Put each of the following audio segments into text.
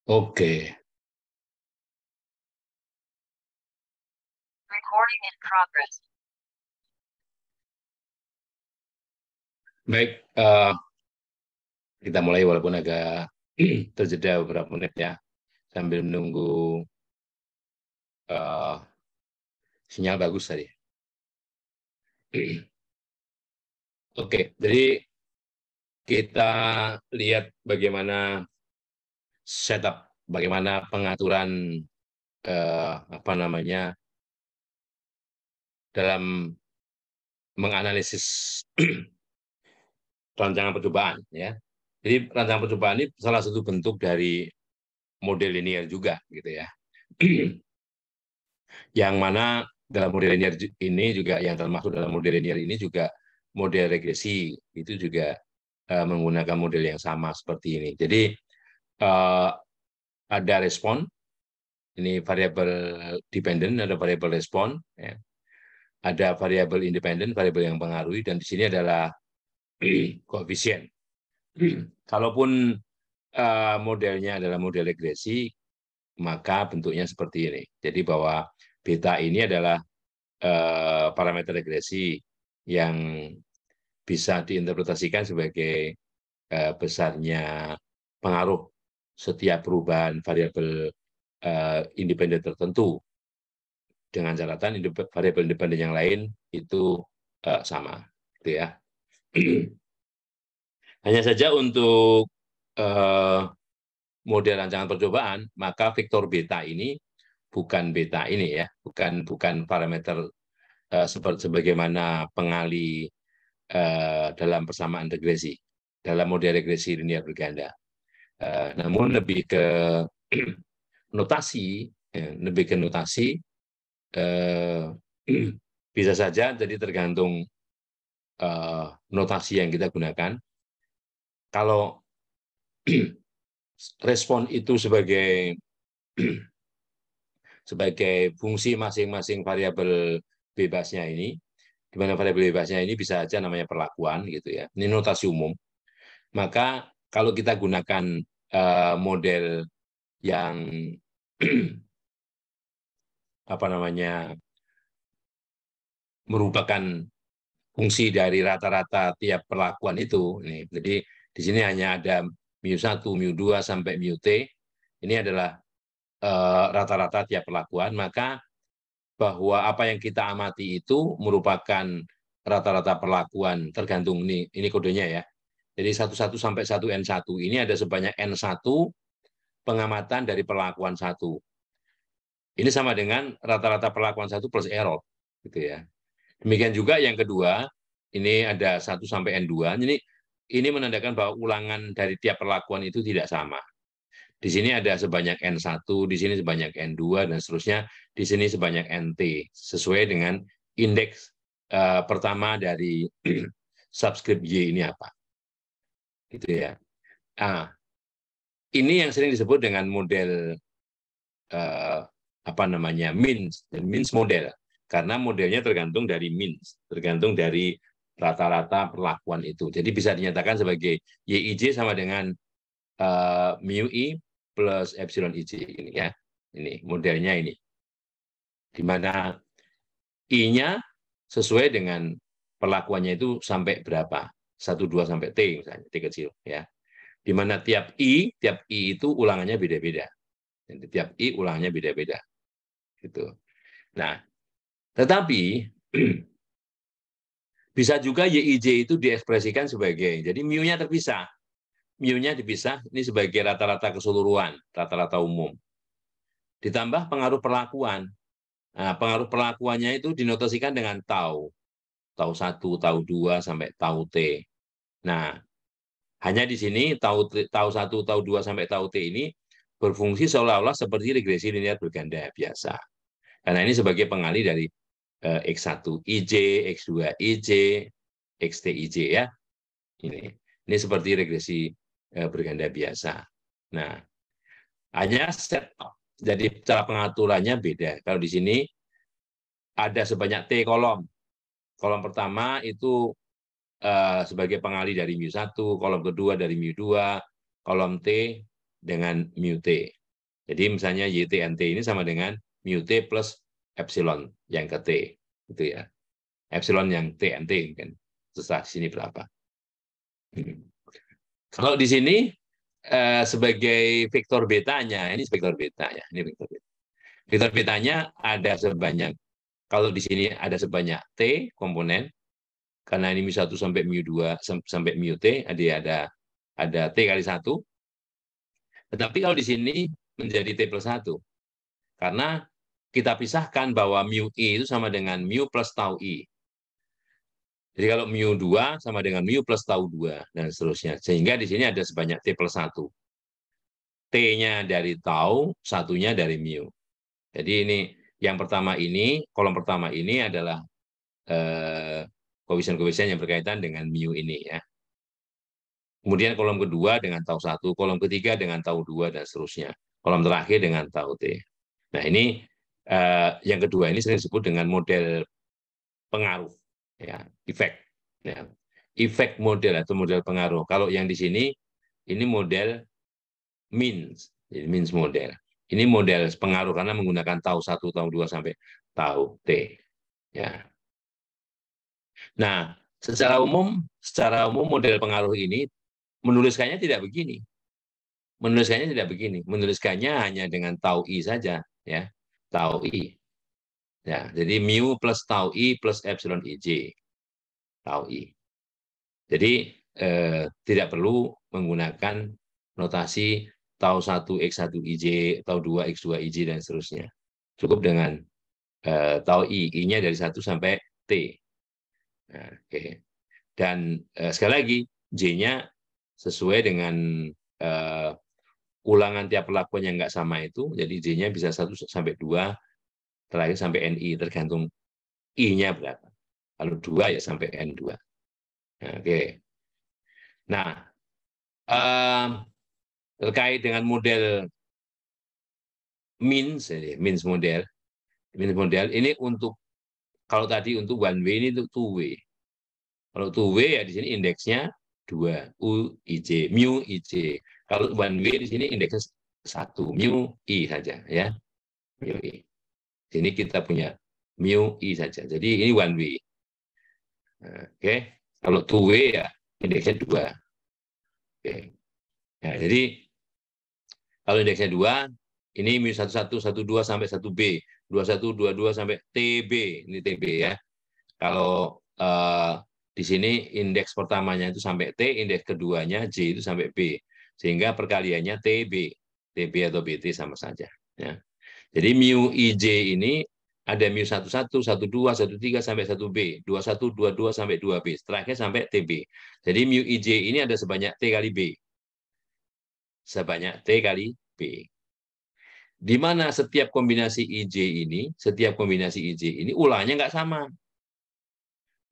Oke, Recording in progress. baik. Kita mulai walaupun agak terjeda beberapa menit ya, sambil menunggu eh, sinyal bagus tadi. Oke, jadi kita lihat bagaimana setup, bagaimana pengaturan apa namanya dalam menganalisis rancangan percobaan ya. Jadi rancangan percobaan ini salah satu bentuk dari model linear juga gitu ya. Yang mana dalam model linear ini juga yang termasuk dalam model linear ini juga model regresi itu juga menggunakan model yang sama seperti ini. Jadi uh, ada respon, ini variabel dependent, ada variabel respon, ya. Ada variabel independen, variabel yang mempengaruhi, dan di sini adalah koefisien. Kalaupun modelnya adalah model regresi, maka bentuknya seperti ini. Jadi bahwa beta ini adalah parameter regresi yang bisa diinterpretasikan sebagai besarnya pengaruh setiap perubahan variabel independen tertentu, dengan catatan variabel independen yang lain itu sama, gitu ya. Hanya saja untuk model rancangan percobaan, maka vektor beta ini bukan beta ini ya, bukan parameter sebagaimana pengali dalam persamaan regresi, dalam model regresi linear berganda. Namun lebih ke notasi, lebih ke notasi, bisa saja jadi tergantung notasi yang kita gunakan. Kalau respon itu sebagai fungsi masing-masing variabel bebasnya ini, di mana variabel bebasnya ini bisa saja namanya perlakuan gitu ya. Ini notasi umum. Maka kalau kita gunakan model yang apa namanya merupakan fungsi dari rata-rata tiap perlakuan itu, nih. Jadi di sini hanya ada mu1, mu2 sampai mu-t. Ini adalah rata-rata tiap perlakuan, maka bahwa apa yang kita amati itu merupakan rata-rata perlakuan tergantung ini kodenya ya. Jadi 11 sampai 1N1 ini ada sebanyak N1 pengamatan dari perlakuan 1. Ini sama dengan rata-rata perlakuan 1 plus error gitu ya. Demikian juga yang kedua, ini ada 1 sampai N2. Ini menandakan bahwa ulangan dari tiap perlakuan itu tidak sama. Di sini ada sebanyak N1, di sini sebanyak N2, dan seterusnya. Di sini sebanyak NT, sesuai dengan indeks pertama dari subscript Y ini apa. Gitu ya. Nah, ini yang sering disebut dengan model apa namanya means, dan means model. Karena modelnya tergantung dari means, tergantung dari rata-rata perlakuan itu. Jadi bisa dinyatakan sebagai YIJ sama dengan mu I plus epsilon IJ ini ya. Ini modelnya ini. Di mana I-nya sesuai dengan perlakuannya itu sampai berapa? 1, 2 sampai T misalnya, T kecil ya. Di mana tiap I itu ulangannya beda-beda. Jadi tiap I ulangannya beda-beda. Gitu. Nah, tetapi bisa juga YIJ itu diekspresikan sebagai, jadi mu-nya terpisah. Mu-nya dipisah, ini sebagai rata-rata keseluruhan, rata-rata umum. Ditambah pengaruh perlakuan. Nah, pengaruh perlakuannya itu dinotasikan dengan tau. Tau 1, tau 2, sampai tau T. Nah, hanya di sini tau 1, tau 2, sampai tau T ini berfungsi seolah-olah seperti regresi linear berganda biasa. Karena ini sebagai pengali dari X1 IJ, X2 IJ, XT IJ ya. Ini seperti regresi berganda biasa. Nah, hanya setup. Jadi cara pengaturannya beda. Kalau di sini ada sebanyak T kolom. Kolom pertama itu sebagai pengali dari mu1, kolom kedua dari mu2, kolom T dengan mu T. Jadi misalnya YTNT ini sama dengan mu T plus epsilon yang ke T. Gitu ya. Epsilon yang TNT kan. Terserah di sini berapa. Kalau di sini sebagai vektor betanya, ini vektor beta ya, ini vektor beta. Vektor betanya ada sebanyak, kalau di sini ada sebanyak T komponen, karena ini mu1 sampai mu2 sampai mu T, ada T kali 1. Tetapi kalau di sini menjadi T plus 1. Karena kita pisahkan bahwa mu I itu sama dengan mu plus tau I. Jadi kalau mu2 sama dengan mu plus tau 2, dan seterusnya. Sehingga di sini ada sebanyak T plus 1. T-nya dari tau, satunya dari mu. Jadi ini yang pertama ini, kolom pertama ini adalah koefisien-koefisien yang berkaitan dengan mu ini ya. Kemudian kolom kedua dengan tau 1, kolom ketiga dengan tau 2, dan seterusnya. Kolom terakhir dengan tau T. Nah ini yang kedua ini sering disebut dengan model pengaruh, ya, efek. Ya. Efek model atau model pengaruh. Kalau yang di sini, ini model means, jadi means model. Ini model pengaruh karena menggunakan tau 1, tau 2, sampai tau T. Ya. Nah, secara umum model pengaruh ini menuliskannya tidak begini. Menuliskannya hanya dengan tau I saja, ya. Tau I. Ya, jadi mu plus tau I plus epsilon IJ. Tau I. Jadi tidak perlu menggunakan notasi tau 1 X1 IJ, tau 2 X2 IJ, dan seterusnya. Cukup dengan tau I. I-nya dari 1 sampai T. Nah, oke. Dan sekali lagi, J-nya sesuai dengan ulangan tiap perlakuan yang nggak sama itu, jadi J-nya bisa 1 sampai 2, terakhir sampai NI, tergantung I-nya berapa. Kalau 2 ya sampai N2. Nah, oke. Nah, terkait dengan model means model ini untuk, kalau tadi untuk one way, ini untuk two way. Kalau two way ya di sini indeksnya 2, U IJ, mu IJ. Kalau one way di sini indeksnya 1, mu I saja ya. Mu I. Sini kita punya mu I saja. Jadi ini one way. Oke. Kalau two way ya indeksnya 2. Oke. Nah, jadi kalau indeksnya 2, ini mu 11, 12 sampai 1B, 21, 22 sampai TB, ini TB ya. Kalau di sini indeks pertamanya itu sampai T, indeks keduanya J itu sampai B. Sehingga perkaliannya TB. TB atau BT sama saja. Ya. Jadi mu IJ ini ada mu 11, 12, 13 sampai 1B, 21, 22 sampai 2B, terakhir sampai TB. Jadi mu IJ ini ada sebanyak T kali B. Sebanyak T kali B. Di mana setiap kombinasi IJ ini ulangnya nggak sama.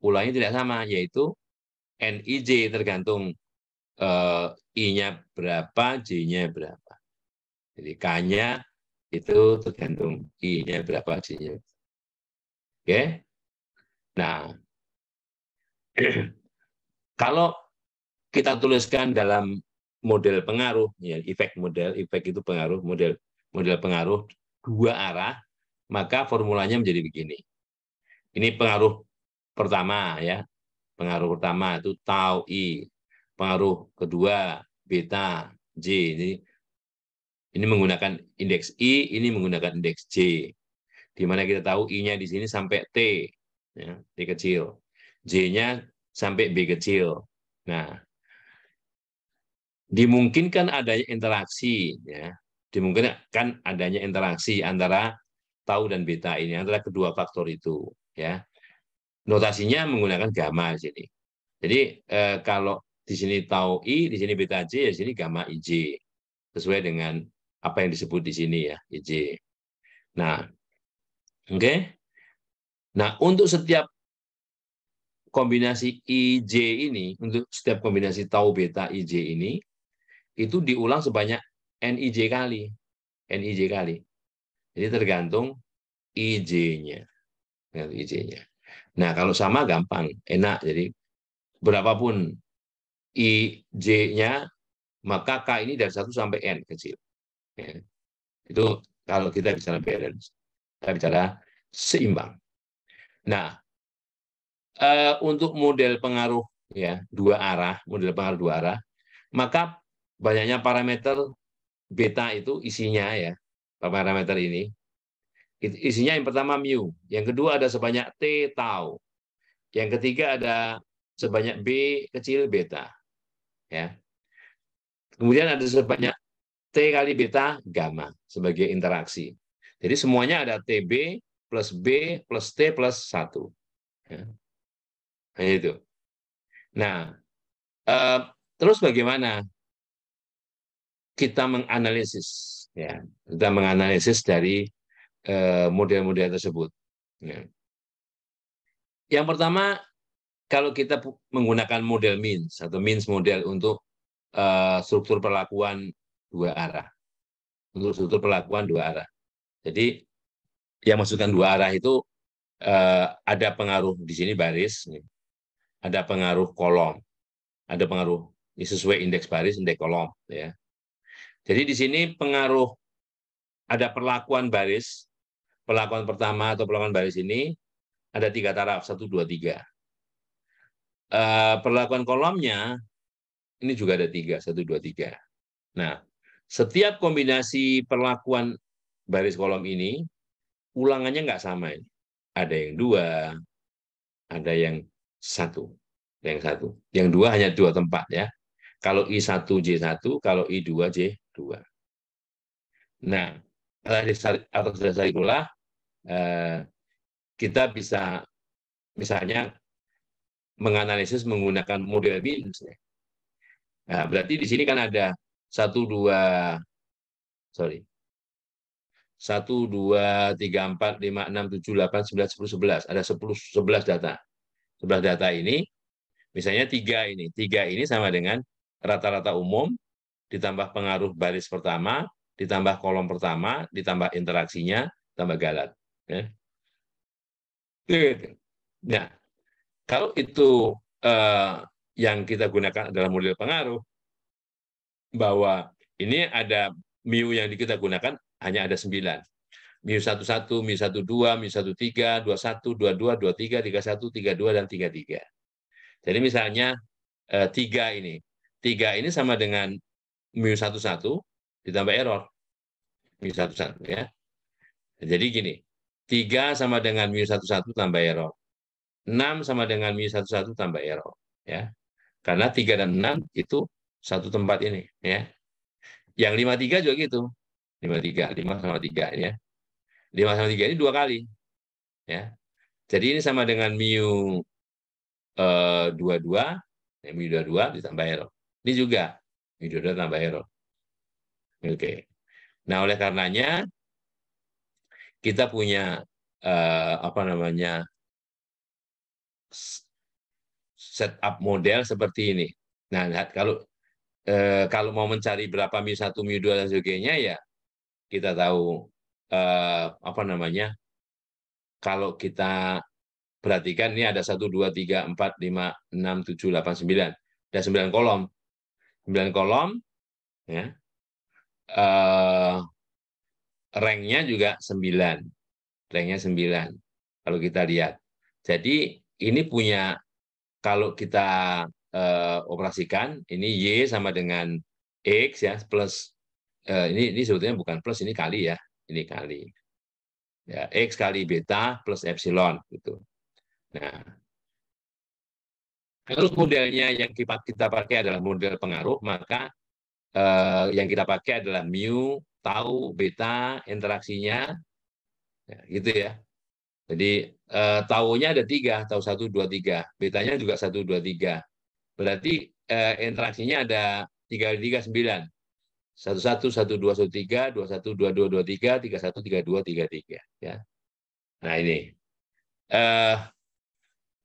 Ulangnya tidak sama, yaitu NIJ tergantung I-nya berapa, J-nya berapa. Jadi K-nya itu tergantung I-nya berapa, J-nya. Oke. Nah, kalau kita tuliskan dalam model pengaruh, ya, efek itu pengaruh, model pengaruh dua arah, maka formulanya menjadi begini. Ini pengaruh pertama ya. Pengaruh pertama itu tau I. Pengaruh kedua beta J. Ini menggunakan indeks I, ini menggunakan indeks J. Di mana kita tahu I-nya di sini sampai T, ya, T kecil. J-nya sampai B kecil. Nah, dimungkinkan adanya interaksi, ya. Dimungkinkan adanya interaksi antara tau dan beta ini, antara kedua faktor itu, ya. Notasinya menggunakan gamma di sini. Jadi kalau di sini tau I, di sini beta J, di sini gamma IJ. Sesuai dengan apa yang disebut di sini ya, IJ. Nah, oke. Nah, untuk setiap kombinasi IJ ini, untuk setiap kombinasi tau beta IJ ini, itu diulang sebanyak NIJ kali. NIJ kali. Jadi tergantung IJ-nya. IJ-nya. Nah, kalau sama gampang, enak. Jadi berapapun IJ-nya, maka K ini dari 1 sampai N kecil. Ya. Itu kalau kita bicara balance, kita bicara seimbang. Nah, untuk model pengaruh ya model pengaruh dua arah, maka banyaknya parameter beta itu isinya ya, parameter ini isinya yang pertama mu, yang kedua ada sebanyak T tau, yang ketiga ada sebanyak B kecil beta, ya. Kemudian ada sebanyak T kali beta gamma sebagai interaksi. Jadi semuanya ada TB plus B plus T plus 1. Ya. Nah, itu. Nah, terus bagaimana kita menganalisis? Ya, kita menganalisis dari model-model tersebut. Ya. Yang pertama, kalau kita menggunakan model means atau means model untuk struktur perlakuan dua arah, untuk struktur perlakuan dua arah. Jadi yang masukkan dua arah itu ada pengaruh di sini baris, ada pengaruh kolom, ada pengaruh ini sesuai indeks baris, indeks kolom, ya. Jadi di sini pengaruh ada perlakuan baris, perlakuan pertama atau perlakuan baris ini ada 3 taraf, 1, 2, 3. Perlakuan kolomnya ini juga ada 3, 1, 2, 3. Nah, setiap kombinasi perlakuan baris kolom ini ulangannya nggak sama ini. Ada yang 2, ada yang 1. Yang 2 hanya 2 tempat ya. Kalau I1 J1, kalau I2 J2. Nah, atas dasar itulah kita bisa misalnya menganalisis menggunakan model Binns. Nah, berarti di sini kan ada 1, 2, 3, 4, 5, 6, 7, 8, 9, 10, 11. Ada 11 data. 11 data ini, misalnya 3 ini. 3 ini sama dengan rata-rata umum, ditambah pengaruh baris pertama, ditambah kolom pertama, ditambah interaksinya, tambah galat. Ya. Nah, kalau itu yang kita gunakan adalah model pengaruh, bahwa ini ada mu yang kita gunakan hanya ada 9. mu 11, mu 12, mu 13, 21, 22, 23, 31, 32, dan 33. Jadi misalnya 3 ini. 3 ini sama dengan mu 11 ditambah error. Mu 11 ya. Jadi gini, 3 sama dengan mu 11 tambah error. 6 sama dengan mu 11 tambah error. Ya. Karena 3 dan 6 itu satu tempat ini. Ya. Yang 53 juga gitu. 53, 5 sama 3 ya. 5 sama 3 ini 2 kali. Ya. Jadi ini sama dengan mu 22, mu 22 ditambah error. Ini juga mu 22 tambah error. Oke. Nah, oleh karenanya kita punya setup model seperti ini. Nah, kalau mau mencari berapa mu 1, mu 2 dan sebagainya ya kita tahu kalau kita perhatikan ini ada 1, 2, 3, 4, 5, 6, 7, 8, 9. Ada 9 kolom. 9 kolom, ya. Ranknya juga 9. Ranknya 9. Kalau kita lihat. Jadi ini punya, kalau kita operasikan, ini Y sama dengan X ya, plus, ini sebetulnya bukan plus, ini kali ya. Ini kali. Ya, X kali beta plus epsilon. Gitu. Nah, terus modelnya yang kita pakai adalah model pengaruh, maka yang kita pakai adalah mu, tau, beta, interaksinya, ya, gitu ya. Jadi taunya ada 3, tau 1, 2, 3. Betanya juga 1, 2, 3. Berarti interaksinya ada 3 kali 3, 9. 1, 1, 1, 2, 1, 3, 2, 1, 2, 2, 2, 3, 3, 1, 3, 2, 3, 3. Ya. Nah ini.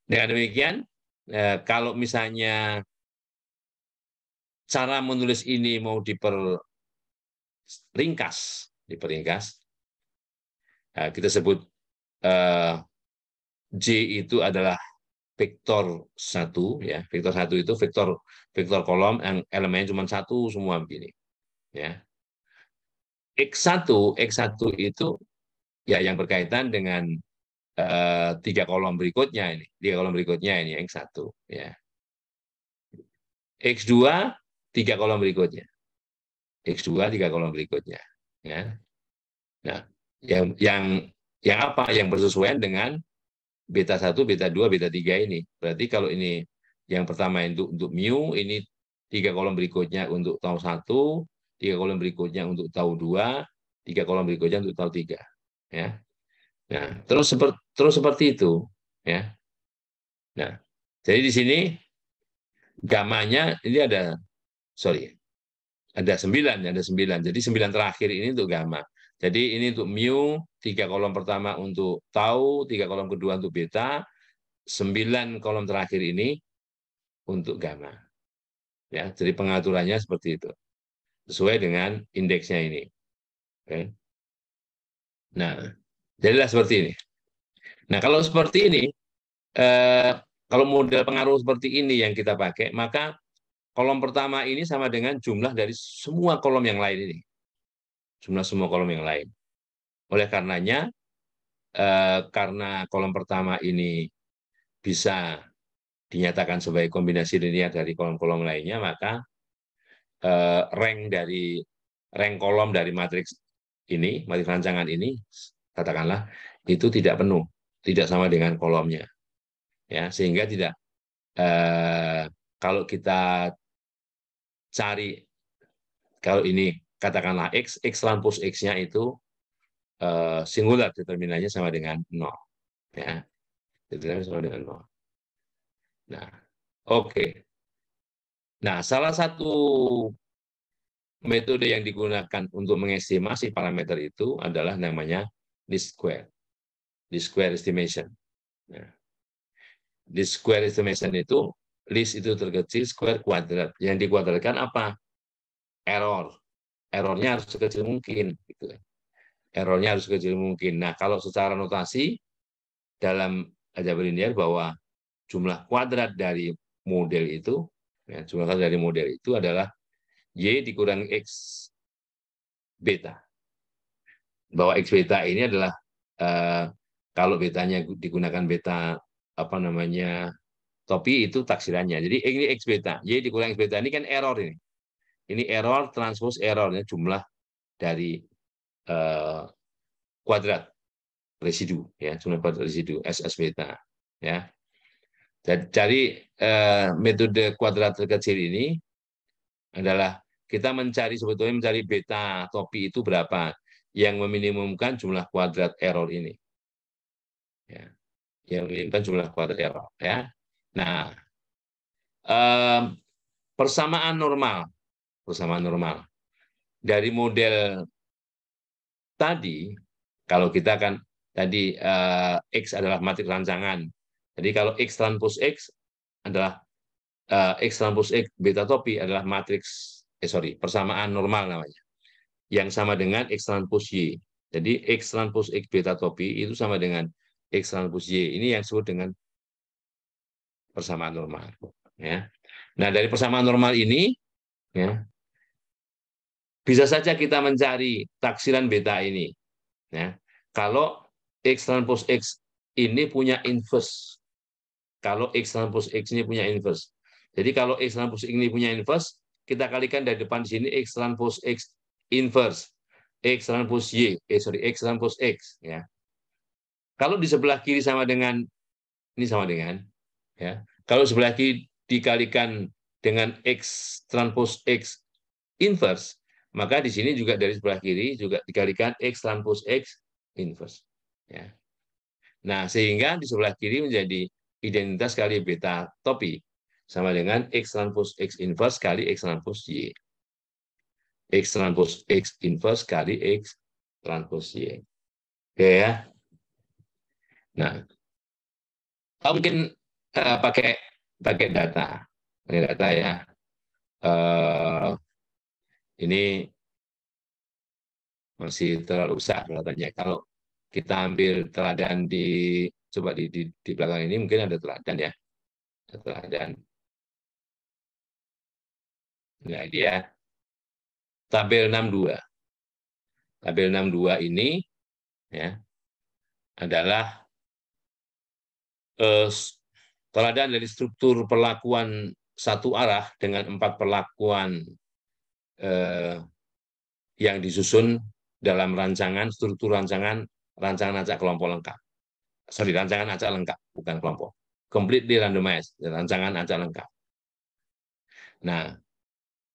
Dengan demikian, kalau misalnya cara menulis ini mau diperingkas, kita sebut J itu adalah vektor 1 ya. Vektor 1 itu vektor kolom yang elemennya cuma satu semua begini ya. X1 itu ya yang berkaitan dengan tiga kolom berikutnya ini X1 ya. X2 tiga kolom berikutnya. X2 tiga kolom berikutnya ya. Nah, yang apa yang bersesuaian dengan beta 1, beta 2, beta 3 ini. Berarti kalau ini yang pertama untuk mu, ini tiga kolom berikutnya untuk tau 1, tiga kolom berikutnya untuk tau 2, tiga kolom berikutnya untuk tau 3 ya. Nah, terus seperti itu ya. Nah, jadi di sini gamanya ini ada 9. Jadi 9 terakhir ini untuk gamma. Jadi ini untuk mu, tiga kolom pertama untuk tau, tiga kolom kedua untuk beta, 9 kolom terakhir ini untuk gamma. Ya, jadi pengaturannya seperti itu. Sesuai dengan indeksnya ini. Oke. Nah, jadilah seperti ini. Nah, kalau seperti ini, kalau model pengaruh seperti ini yang kita pakai, maka kolom pertama ini sama dengan jumlah dari semua kolom yang lain ini. Jumlah semua kolom yang lain. Oleh karenanya, karena kolom pertama ini bisa dinyatakan sebagai kombinasi linear dari kolom-kolom lainnya, maka rank kolom dari matriks matriks rancangan ini, katakanlah, itu tidak penuh, tidak sama dengan kolomnya. Ya, sehingga tidak kalau kita cari, kalau ini katakanlah X lampus X-nya itu singular, determinannya sama dengan 0. Ya, determinannya sama dengan 0. Nah, oke. Nah, salah satu metode yang digunakan untuk mengestimasi parameter itu adalah namanya least square estimation. Nah, least square estimation itu, least itu terkecil, square kuadrat. Yang dikuadratkan apa? Error. Errornya harus sekecil mungkin. Gitu. Errornya harus sekecil mungkin. Nah, kalau secara notasi dalam aljabar linear bahwa jumlah kuadrat dari model itu, ya, jumlah kuadrat dari model itu adalah Y dikurangi X beta. Bahwa X beta ini adalah kalau betanya digunakan beta apa namanya topi itu taksirannya. Jadi ini X beta, Y dikurangi X beta ini kan error ini. Ini error transpose errornya jumlah dari kuadrat residu ya, jumlah kuadrat residu SS beta ya. Dari metode kuadrat terkecil ini adalah kita sebetulnya mencari beta topi itu berapa yang meminimumkan jumlah kuadrat error ini. Ya, yang meminimumkan jumlah kuadrat error ya. Nah, persamaan normal dari model tadi, kalau kita kan tadi X adalah matriks rancangan. Jadi kalau X transpose X adalah X transpose X beta topi adalah matriks persamaan normal namanya. Yang sama dengan X transpose Y. Jadi X transpose X beta topi itu sama dengan X transpose Y. Ini yang disebut dengan persamaan normal. Ya. Nah, dari persamaan normal ini ya, bisa saja kita mencari taksiran beta ini. Ya. Kalau X transpose X ini punya inverse. Kalau X transpose X ini punya inverse. Jadi kalau X transpose X ini punya inverse, kita kalikan dari depan di sini X transpose X inverse. X transpose Y, X transpose X. Ya. Kalau di sebelah kiri sama dengan, ini sama dengan, ya. Kalau sebelah kiri dikalikan dengan X transpose X inverse, maka di sini juga dari sebelah kiri juga dikalikan X transpose X inverse. Ya. Nah, sehingga di sebelah kiri menjadi identitas kali beta topi sama dengan X transpose X inverse kali X transpose Y. X transpose X inverse kali X transpose Y. Oke ya. Nah, mungkin pakai data ya. Ini masih terlalu besar datanya. Kalau kita ambil teladan coba di belakang ini mungkin ada teladan ya. Teladan. Nah, dia tabel 62. Tabel 62 ini ya adalah teladan dari struktur perlakuan satu arah dengan 4 perlakuan yang disusun dalam rancangan struktur rancangan acak kelompok lengkap. Sorry, rancangan acak lengkap, bukan kelompok. Completely randomized, rancangan acak lengkap. Nah,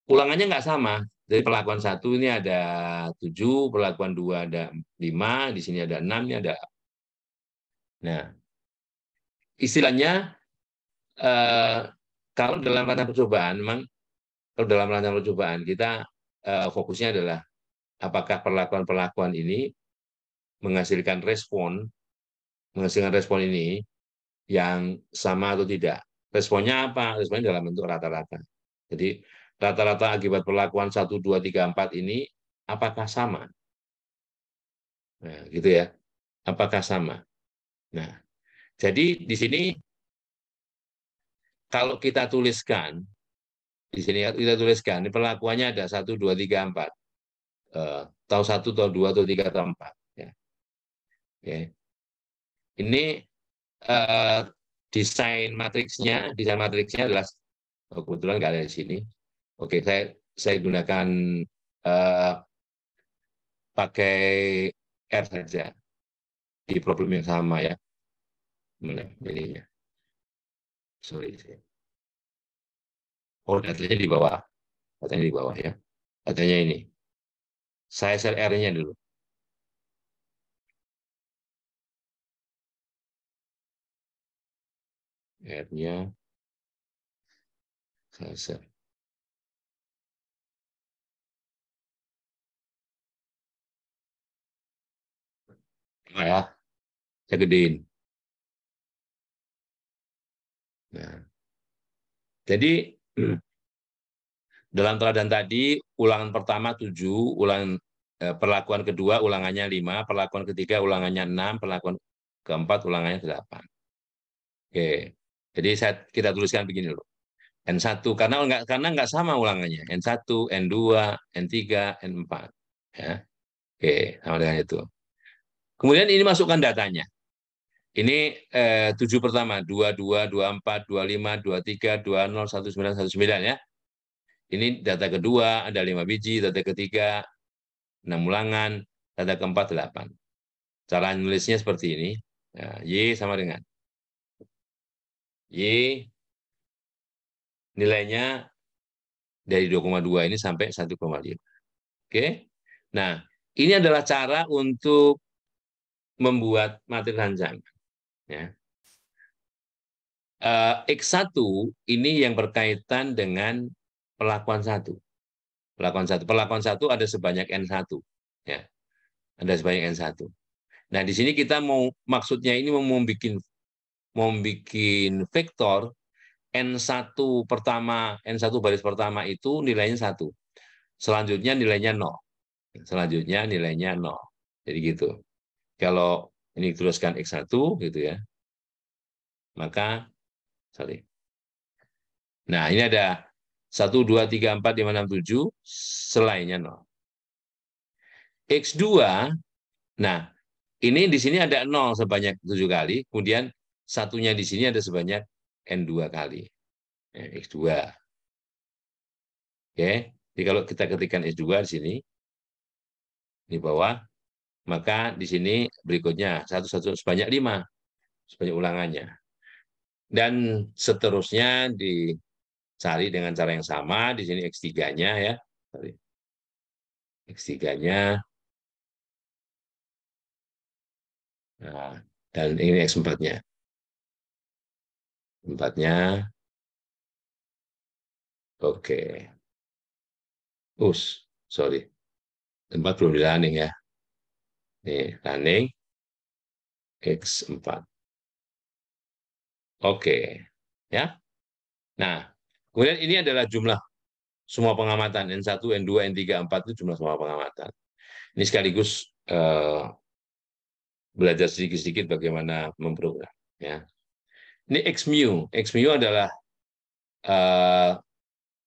ulangannya nggak sama. Dari perlakuan 1 ini ada 7, perlakuan 2 ada 5, di sini ada 6, ini ada. Nah, istilahnya kalau dalam rancangan percobaan, memang kalau dalam rancangan percobaan kita fokusnya adalah apakah perlakuan-perlakuan ini menghasilkan respon ini yang sama atau tidak. Responnya apa? Responnya dalam bentuk rata-rata. Jadi rata-rata akibat perlakuan 1, 2, 3, 4 ini apakah sama? Nah, gitu ya. Apakah sama? Nah, jadi di sini kalau kita tuliskan, di sini kita tuliskan, perlakuannya ada 1, 2, 3, 4. Tahu 1, tahu 2, tahu 3, tahu 4. Ya. Oke. Ini desain matriksnya adalah kebetulan nggak ada di sini. Oke, saya gunakan pakai R saja di problem yang sama ya. Ininya. Sorry. Oh, datanya di bawah. Datanya di bawah ya. Datanya ini. Saya share R-nya dulu. R-nya saya share. Nah, ya, saya gedein. Nah, jadi dalam teladan tadi, ulangan pertama 7, ulangan perlakuan kedua ulangannya 5, perlakuan ketiga ulangannya 6, perlakuan keempat ulangannya 8. Oke, jadi kita tuliskan begini loh. N1 karena nggak sama ulangannya. N1, N2, N3, N4. Ya. Oke, sama dengan itu. Kemudian ini masukkan datanya. Ini 7 pertama, 22, 24, 25, 23, 20, 19, 19 ya. Ini data kedua, ada 5 biji, data ketiga, 6 ulangan, data keempat, 8. Cara nulisnya seperti ini. Nah, Y sama dengan Y nilainya dari 2,2 ini sampai 1,5. Oke. Nah, ini adalah cara untuk membuat materi rancangan. Ya. X1 ini yang berkaitan dengan perlakuan 1. Perlakuan 1 ada sebanyak N1. Ya. Ada sebanyak N1. Nah, di sini kita maksudnya ini mau bikin vektor N1 pertama, N1 baris pertama itu nilainya 1. Selanjutnya nilainya 0. Selanjutnya nilainya 0. Jadi gitu. Kalau ini tuliskan X1 gitu ya. Maka sorry. Nah, ini ada 1, 2, 3, 4, 5, 6, 7, selainnya 0. X2, nah, ini di sini ada 0 sebanyak 7 kali, kemudian satunya di sini ada sebanyak N2 kali. X2. Oke, jadi kalau kita ketikkan X2 di sini, di bawah, maka di sini berikutnya, sebanyak 5, sebanyak ulangannya. Dan seterusnya dicari dengan cara yang sama, di sini X3-nya ya. X3-nya. Nah, dan ini X4-nya. 4-nya. Oke. Sorry. 4 belum di running ya. Nih, running X4. Oke. Ya. Nah, kemudian ini adalah jumlah semua pengamatan. N1, N2, N3, N4 itu jumlah semua pengamatan. Ini sekaligus belajar sedikit-sedikit bagaimana memprogram. Ya. Ini X mu. X mu adalah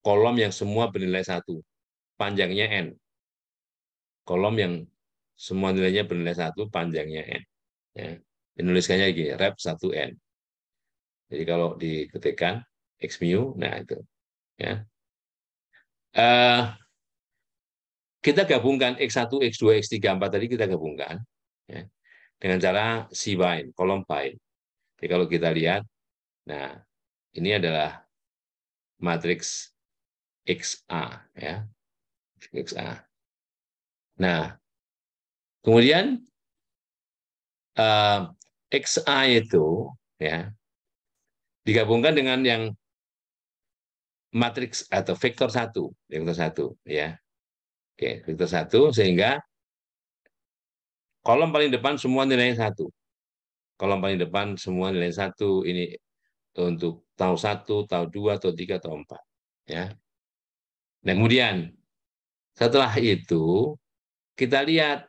kolom yang semua bernilai 1. Panjangnya N. Kolom yang semua nilainya bernilai 1, panjangnya N. Ya. Menuliskannya gini, rep 1N. Jadi kalau diketikkan X mu, nah itu. Ya. Kita gabungkan X1, X2, X3, 4 tadi kita gabungkan. Ya, dengan cara C-bind, kolom bind. Jadi kalau kita lihat, nah ini adalah matriks XA, ya, XA. Nah, kemudian XA itu ya digabungkan dengan yang matriks atau vektor 1, ya. Oke, vektor 1 sehingga kolom paling depan semua nilainya 1. Kolom paling depan semua nilai 1 ini untuk tahu 1, tahu 2, tahu 3, tahu 4. Ya. Nah, kemudian setelah itu kita lihat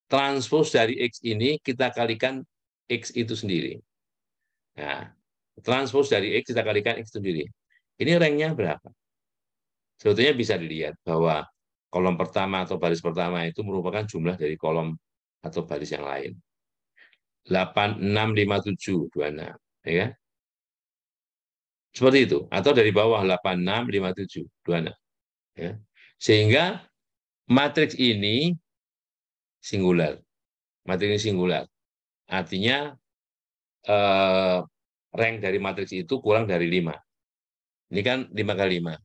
transpose dari X ini kita kalikan X itu sendiri. Nah, transpose dari X kita kalikan X itu sendiri. Ini ranknya berapa? Sebetulnya bisa dilihat bahwa kolom pertama atau baris pertama itu merupakan jumlah dari kolom atau baris yang lain. 8, 6, 5, 7, 26. Ya kan? Seperti itu. Atau dari bawah 8, 6, 5, 7, 26. Ya. Sehingga matriks ini singular. Matriks ini singular. Artinya rank dari matriks itu kurang dari 5. Ini kan 5 kali 5.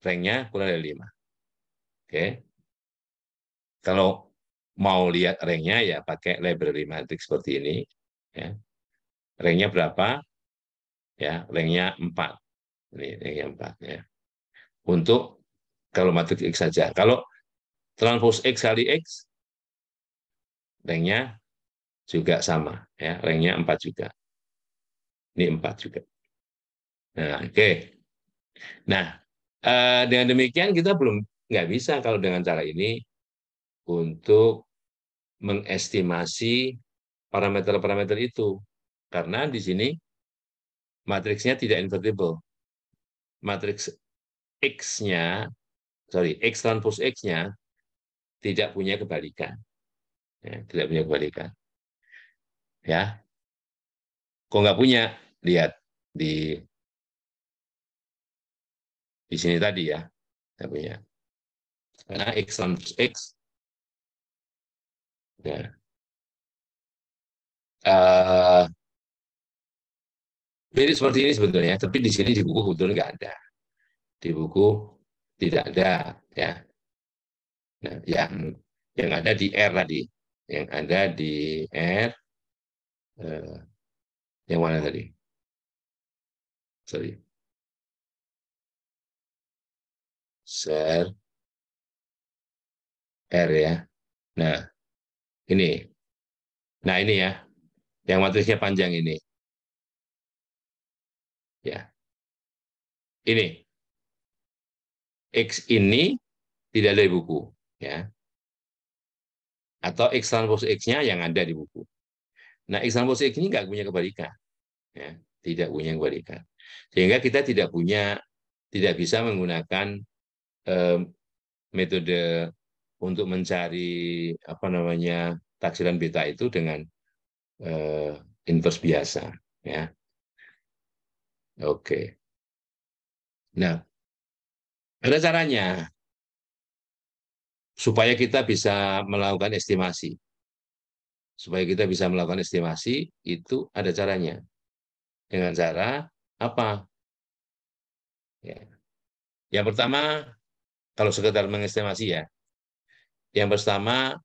Ranknya kurang dari 5. Oke. Kalau mau lihat ranknya ya pakai library matrix seperti ini. Ya. Ranknya berapa? Ya, ranknya 4. Ini ranknya 4. Ya. Untuk kalau matriks X saja. Kalau transpose X kali X, ranknya juga sama. Ya, ranknya 4 juga. Ini 4 juga. Nah, oke. Nah, dengan demikian kita belum nggak bisa kalau dengan cara ini untuk mengestimasi parameter-parameter itu. Karena di sini matriksnya tidak invertible. Matriks X-nya, X transpose X-nya tidak punya kebalikan. Ya, tidak punya kebalikan. Ya, kok nggak punya? Lihat di sini tadi ya, nggak punya. Karena X transpose X, ya, mirip seperti ini sebetulnya, tapi di sini di buku kebetulan nggak ada. Di buku tidak ada, ya. Nah, yang ada di R tadi, yang ada di R, yang mana tadi? Sorry, share R ya. Nah, ini, nah ini ya, yang matriksnya panjang ini, ya. Ini X ini tidak ada di buku, ya. Atau X transpose X-nya yang ada di buku. Nah, X transpose X ini nggak punya kebalikan, ya. Tidak punya kebalikan. Sehingga kita tidak bisa menggunakan metode untuk mencari apa namanya taksiran beta itu dengan inverse biasa, ya. Oke. Nah, ada caranya supaya kita bisa melakukan estimasi. Supaya kita bisa melakukan estimasi itu ada caranya. Dengan cara apa? Ya. Yang pertama, kalau sekedar mengestimasi ya, yang pertama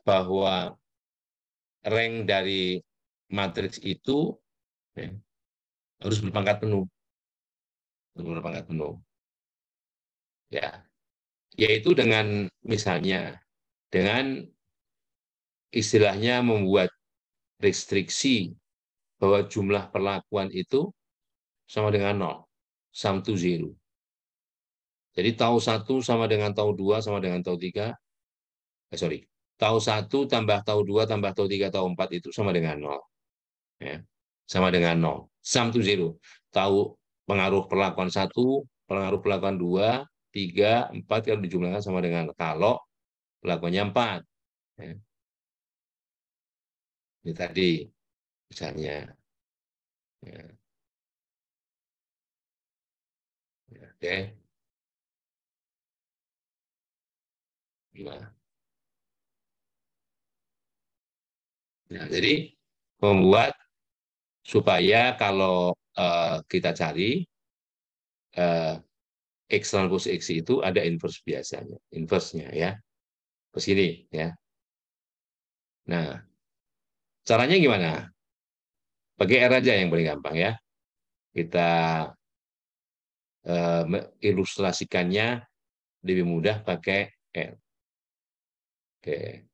bahwa rank dari matriks itu ya, harus berpangkat penuh, ya, yaitu dengan misalnya dengan istilahnya membuat restriksi bahwa jumlah perlakuan itu sama dengan 0, sum to 0. Jadi tahu 1 sama dengan tahu 2 sama dengan tahu 3, sorry, tau 1 tambah tau 2 tambah tau 3 tau 4 itu sama dengan 0. Ya. Sama dengan 0. Sum to zero. Tahu pengaruh perlakuan 1, pengaruh perlakuan 2, 3, 4 kalau dijumlahkan sama dengan kalau perlakuannya 4. Ya. Ini tadi misalnya. Ya. Ya, oke. Nah, nah, jadi membuat supaya kalau kita cari X transpose X itu ada inverse biasanya, inverse-nya ya, ke sini ya. Nah, caranya gimana? Pakai R aja yang paling gampang ya. Kita ilustrasikannya lebih mudah pakai R. Oke.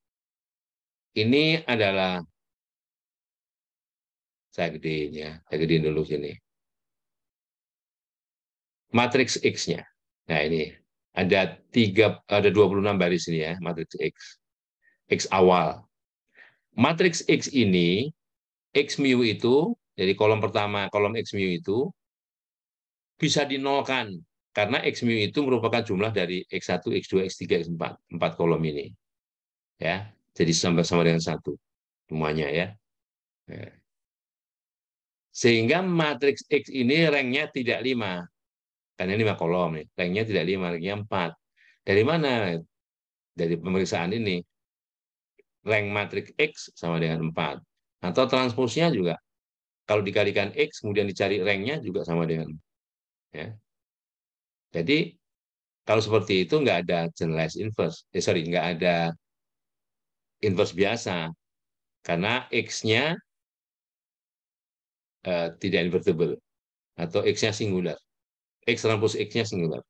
Ini adalah saya gedein dulu sini. Matriks X-nya. Nah, ini ada 26 baris ini ya, matriks X. X awal. Matriks X ini, X mu itu, jadi kolom pertama, kolom X mu itu, bisa dinolkan. Karena X mu itu merupakan jumlah dari X1, X2, X3, X4. 4 kolom ini. Ya, jadi sama-sama dengan 1. Semuanya ya. Sehingga matriks X ini ranknya tidak 5. Karena 5 kolom nih. Ranknya tidak 5, ranknya 4. Dari mana? Dari pemeriksaan ini. Rank matriks X sama dengan 4. Atau transposnya juga. Kalau dikalikan X, kemudian dicari ranknya juga sama dengan. Ya. Jadi, kalau seperti itu nggak ada generalized inverse. Nggak ada inverse biasa. Karena X-nya tidak invertible. Atau X-nya singular. X transpose X-nya singular.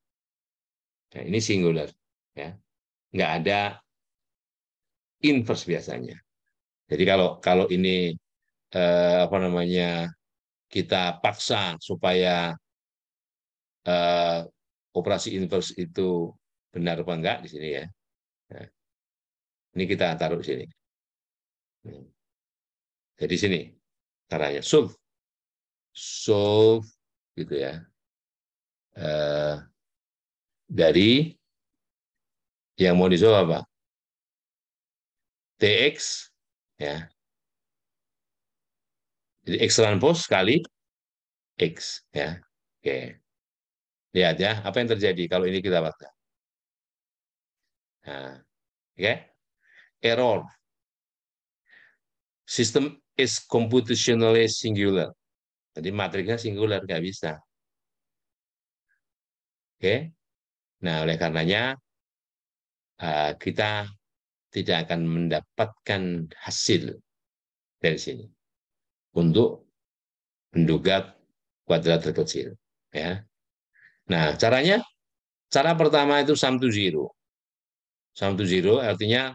Nah, ini singular. Ya. Nggak ada inverse biasanya. Jadi kalau ini apa namanya kita paksa supaya eh, operasi inverse itu benar apa enggak di sini ya. Nah, ini kita taruh di sini. Jadi sini caranya solve, solve gitu ya. Dari yang mau disolve apa? Tx ya. Jadi X transpose kali X ya. Oke. Lihat ya, apa yang terjadi kalau ini kita baca. Nah, oke. Error. System is computationally singular. Jadi matriksnya singular, nggak bisa. Oke. Nah, oleh karenanya kita tidak akan mendapatkan hasil dari sini untuk menduga kuadrat terkecil. Ya. Nah, caranya, cara pertama itu sum to zero. Sum to zero artinya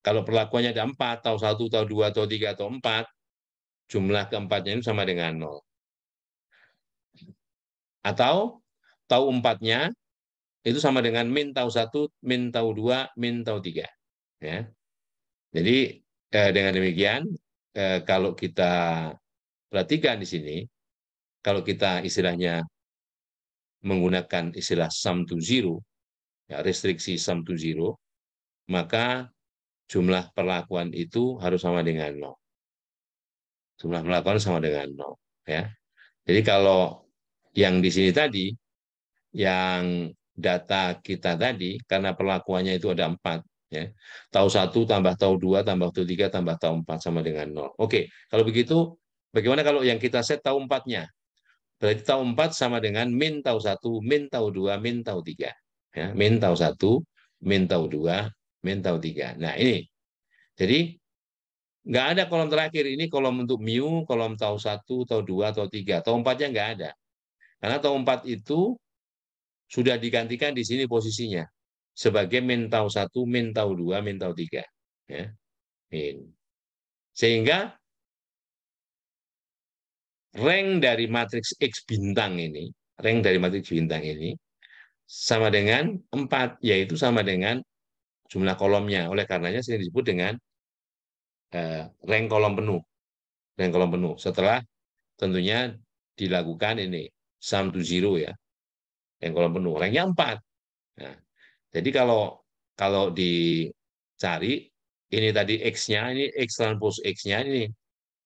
kalau perlakuannya ada 4, atau 1, atau 2, atau 3, atau 4, jumlah keempatnya itu sama dengan 0. Atau tau 4-nya itu sama dengan min tau 1, min tau 2, min tau 3. Ya. Jadi dengan demikian, kalau kita perhatikan di sini, kalau kita istilahnya menggunakan istilah sum to zero, ya, restriksi sum to zero, maka jumlah perlakuan itu harus sama dengan 0. Jumlah perlakuan sama dengan 0. Ya. Jadi kalau yang di sini tadi, yang data kita tadi, karena perlakuannya itu ada 4, ya. Tau 1 tambah tau 2 tambah tau 3 tambah tau 4 sama dengan 0. Oke, kalau begitu, bagaimana kalau yang kita set tau 4-nya? Berarti tau 4 sama dengan min tau 1, min tau 2, min tau 3. Ya, min tau 1, min tau 2, min tau 3. Nah, ini. Jadi, nggak ada kolom terakhir. Ini kolom untuk mu, kolom tau 1, tau 2, tau 3. Tau 4-nya nggak ada. Karena tau 4 itu sudah digantikan di sini posisinya sebagai min tau 1, min tau 2, min tau 3. Ya. Sehingga rank dari matriks X bintang ini, rank dari matriks bintang ini sama dengan 4, yaitu sama dengan jumlah kolomnya. Oleh karenanya sering disebut dengan rank kolom penuh. Rank kolom penuh. Setelah tentunya dilakukan ini sum to zero ya. Rank kolom penuh. Ranknya 4. Nah, jadi kalau kalau dicari ini tadi X-nya, ini X transpose X-nya ini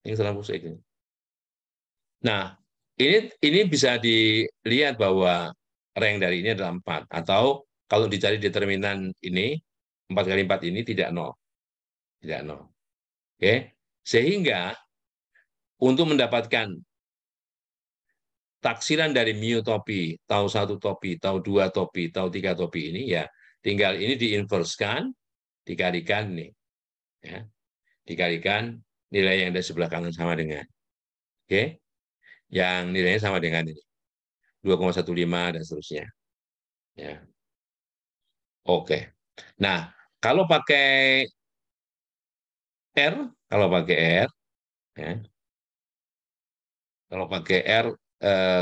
X transpose X. Nah, ini bisa dilihat bahwa rank dari ini adalah 4. Atau kalau dicari determinan ini, 4 kali 4 ini tidak 0. Tidak 0. Oke. Sehingga untuk mendapatkan taksiran dari mu topi, tau 1 topi, tau 2 topi, tau 3 topi ini, ya tinggal ini diinverskan, dikalikan nih. Ya, dikalikan nilai yang dari sebelah kanan sama dengan. Oke. Yang nilainya sama dengan ini. 2,15 dan seterusnya. Ya. Oke. Nah, kalau pakai R, kalau pakai R, ya, kalau pakai R,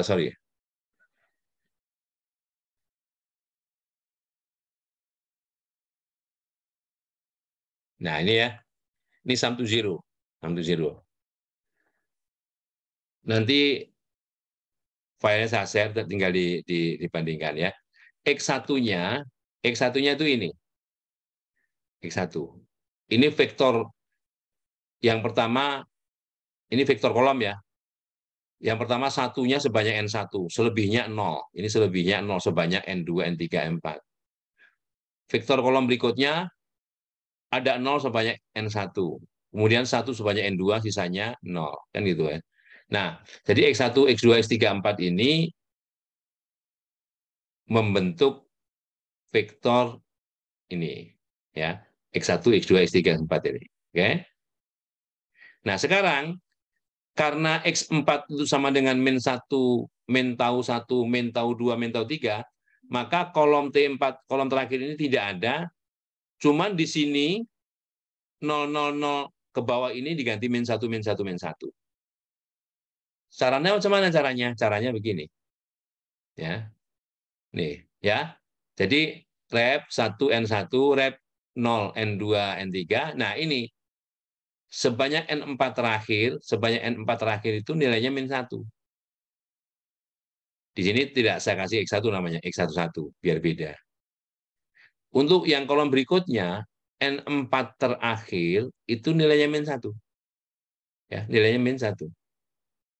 sorry, nah ini ya, ini sum to zero, sum to zero. Nanti filenya saya share, tinggal dibandingkan ya. X1-nya, X1-nya itu ini, X1. Ini vektor yang pertama, ini vektor kolom ya. Yang pertama satunya sebanyak N1, selebihnya 0. Ini selebihnya 0 sebanyak N2, N3, N4. Vektor kolom berikutnya ada 0 sebanyak N1. Kemudian 1 sebanyak N2, sisanya 0. Kan gitu ya. Nah, jadi X1, X2, X3, 4 ini membentuk vektor ini. Ya, X1, X2, X3, X4 ini. Oke. Nah, sekarang karena X4 itu sama dengan min 1, min tau 1, min tau 2, min tau 3, maka kolom T4, kolom terakhir ini tidak ada, cuman di sini 000 ke bawah ini diganti min 1, min 1, min 1. Caranya macam mana caranya? Caranya begini. Ya. Nih, ya. Jadi rep 1 N1, rep 0 N2, N3. Nah, ini sebanyak N4 terakhir, sebanyak N4 terakhir itu nilainya min 1. Di sini tidak saya kasih X1 namanya, X11, biar beda. Untuk yang kolom berikutnya, N4 terakhir itu nilainya min 1. Ya, nilainya min 1.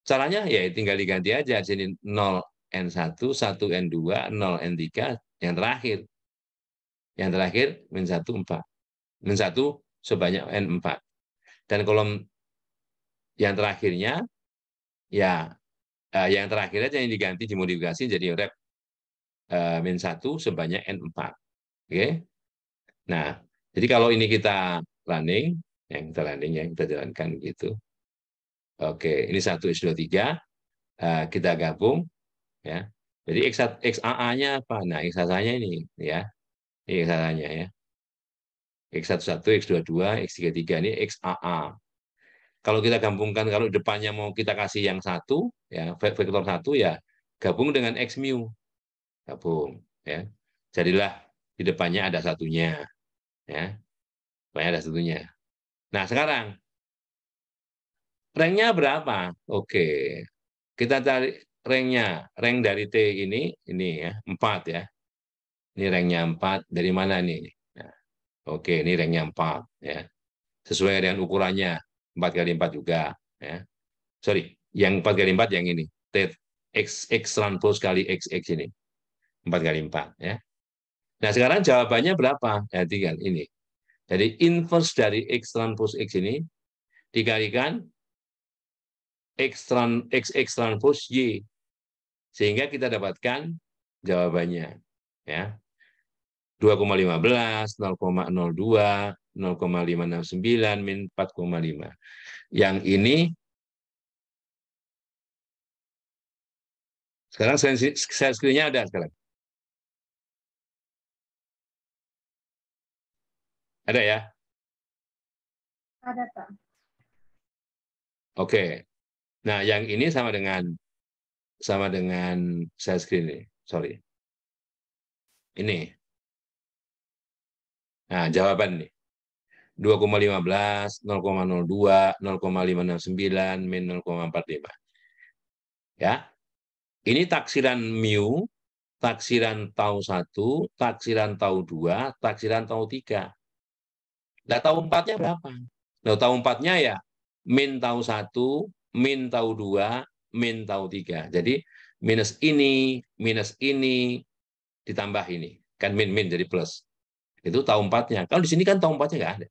Caranya ya tinggal diganti aja. Di sini 0 N1, 1 N2, 0 N3, yang terakhir. Yang terakhir min 1, 4. Min 1 sebanyak N4. Dan kolom yang terakhirnya, ya yang terakhir aja yang diganti, dimodifikasi jadi rep min 1 sebanyak N4. Oke. Nah, jadi kalau ini kita running, yang kita running, yang kita jalankan gitu. Oke, ini 1 X2 3, kita gabung ya. Jadi XAA-nya apa? Nah, XAA-nya ini ya. Ini XAA-nya ya. X11, X22, X33 ini XAA. Kalau kita gabungkan, kalau depannya mau kita kasih yang satu, ya vektor 1 ya gabung dengan X mu. Gabung ya. Jadilah di depannya ada satunya ya. Depannya ada satunya. Nah, sekarang ranknya berapa? Oke, kita cari ranknya. Rank dari T ini ya 4 ya. Ini ranknya 4. Dari mana nih? Nah, oke, ini ranknya 4 ya. Sesuai dengan ukurannya 4 kali 4 juga ya. Sorry, yang 4 kali 4 yang ini. T X transpose kali X ini. 4 kali 4 ya. Nah, sekarang jawabannya berapa? Ya, tinggal ini. Jadi inverse dari X transpose X ini dikalikan X transpose Y. Sehingga kita dapatkan jawabannya. Ya. 2,15, 0,02, 0,569, min 4,5. Yang ini, sekarang share screen-nya ada sekarang. Ada ya? Ada, Pak. Oke. Nah, yang ini sama dengan share screen ini. Sorry. Ini. Nah, jawaban nih. 2,15, 0,02, 0,569, min 0,45. Ya, ini taksiran mu, taksiran tau 1, taksiran tau 2, taksiran tau 3. Nah, tau 4-nya berapa? Nah, tau 4-nya ya min tau 1, min tau 2, min tau 3. Jadi minus ini, ditambah ini. Kan min jadi plus. Itu tau 4-nya. Kalau di sini kan tau 4-nya nggak ada.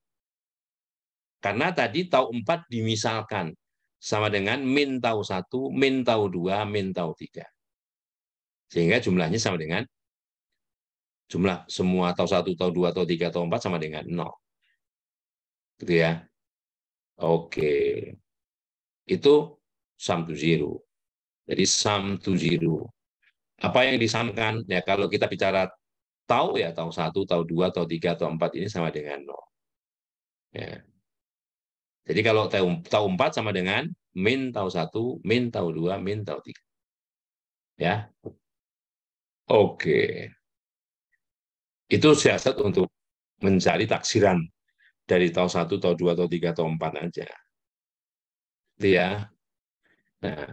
Karena tadi tau 4 dimisalkan. Sama dengan min tau 1, min tau 2, min tau 3. Sehingga jumlahnya sama dengan jumlah semua tau 1, tau 2, tau 3, tau 4 sama dengan 0. Gitu ya. Oke. Itu sum to zero. Jadi sum to zero. Apa yang disamkan? Ya kalau kita bicara tau ya tau 1, tau 2, tau 3, tau 4 ini sama dengan 0. Ya. Jadi kalau tau 4 sama dengan min tau 1, min tau 2, min tau 3. Ya. Oke. Itu siasat untuk mencari taksiran dari tau 1, tau 2, tau 3, tau 4 aja. Itu ya. Nah,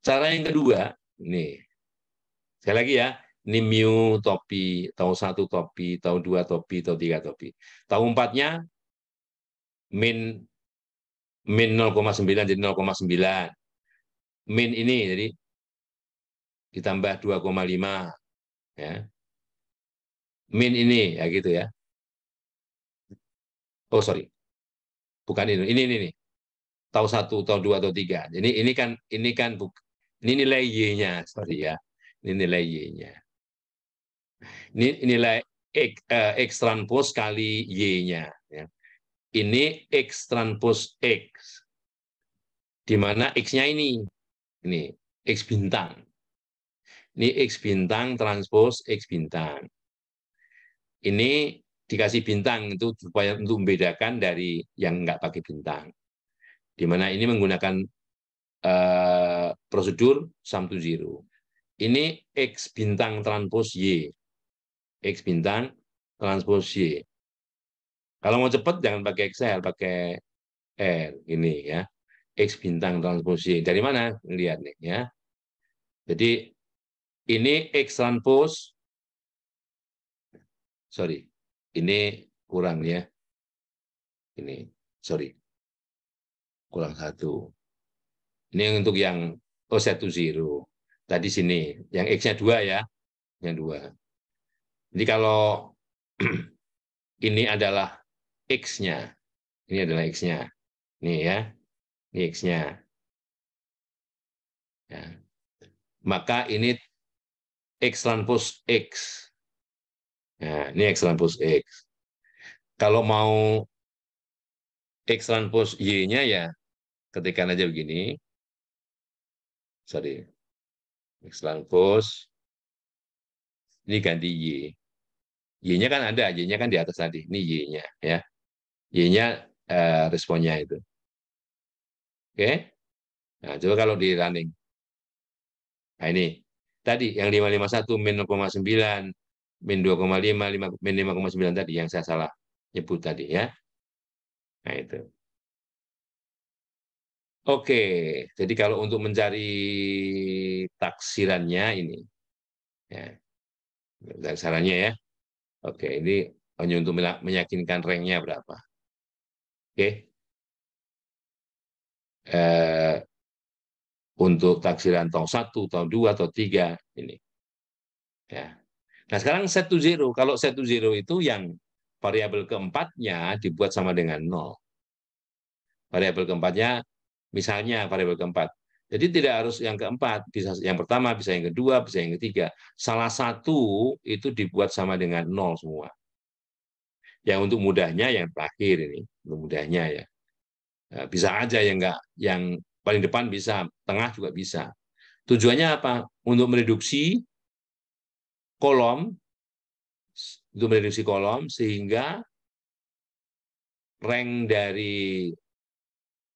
cara yang kedua, nih. Sekali lagi ya, ini mu topi, tau 1 topi, tau 2 topi, tau 3 topi. Tau 4-nya min 0,9 jadi 0,9. Min ini jadi ditambah 2,5 ya. Min ini ya gitu ya. Oh sorry. Bukan ini nih. Tau 1, tau 2, tau 3. Jadi ini kan ini nilai Y-nya, sorry ya. Ini nilai Y-nya. Ini nilai X transpos kali Y-nya ya. Ini X transpos X. Di mana X-nya ini X bintang. Ini X bintang transpos X bintang. Ini dikasih bintang itu supaya untuk membedakan dari yang nggak pakai bintang. Di mana ini menggunakan prosedur sum to zero. Ini X bintang transpos Y. X bintang transpos Y. Kalau mau cepat jangan pakai Excel, pakai R. Ini ya. X bintang transpos Y. Dari mana? Lihat nih ya. Jadi ini X transpos, sorry, ini kurang ya. Ini, sorry, kurang 1. Ini untuk yang set to zero. Tadi sini, yang X-nya 2 ya, yang 2. Jadi kalau ini adalah X-nya, ini adalah X-nya. Nih ya, ini X-nya. Ya. Maka ini X transpos X. Nah, ini X transpos X. Kalau mau X transpos Y-nya ya, ketikkan aja begini. Sorry. X transpos. Ini ganti Y. Y-nya kan ada, Y-nya kan di atas tadi. Ini Y-nya ya. Y-nya responnya itu. Oke. Nah, coba kalau di running. Nah, ini tadi yang 551 min 0,9, min 2,5, min 5,9 tadi yang saya salah nyebut tadi ya. Nah, itu. Oke, jadi kalau untuk mencari taksirannya ini, ya, taksirannya ya. Oke, ini hanya untuk meyakinkan ranknya berapa. Oke, untuk taksiran tahun 1, tahun 2, tahun 3 ini. Ya. Nah sekarang set to zero. Kalau set to zero itu yang variabel keempatnya dibuat sama dengan 0. Variabel keempatnya, misalnya variabel keempat. Jadi tidak harus yang keempat, bisa yang pertama, bisa yang kedua, bisa yang ketiga. Salah satu itu dibuat sama dengan 0 semua. Yang untuk mudahnya yang terakhir ini, untuk mudahnya ya. Bisa aja yang enggak, yang paling depan bisa, tengah juga bisa. Tujuannya apa? Untuk mereduksi kolom, sehingga rank dari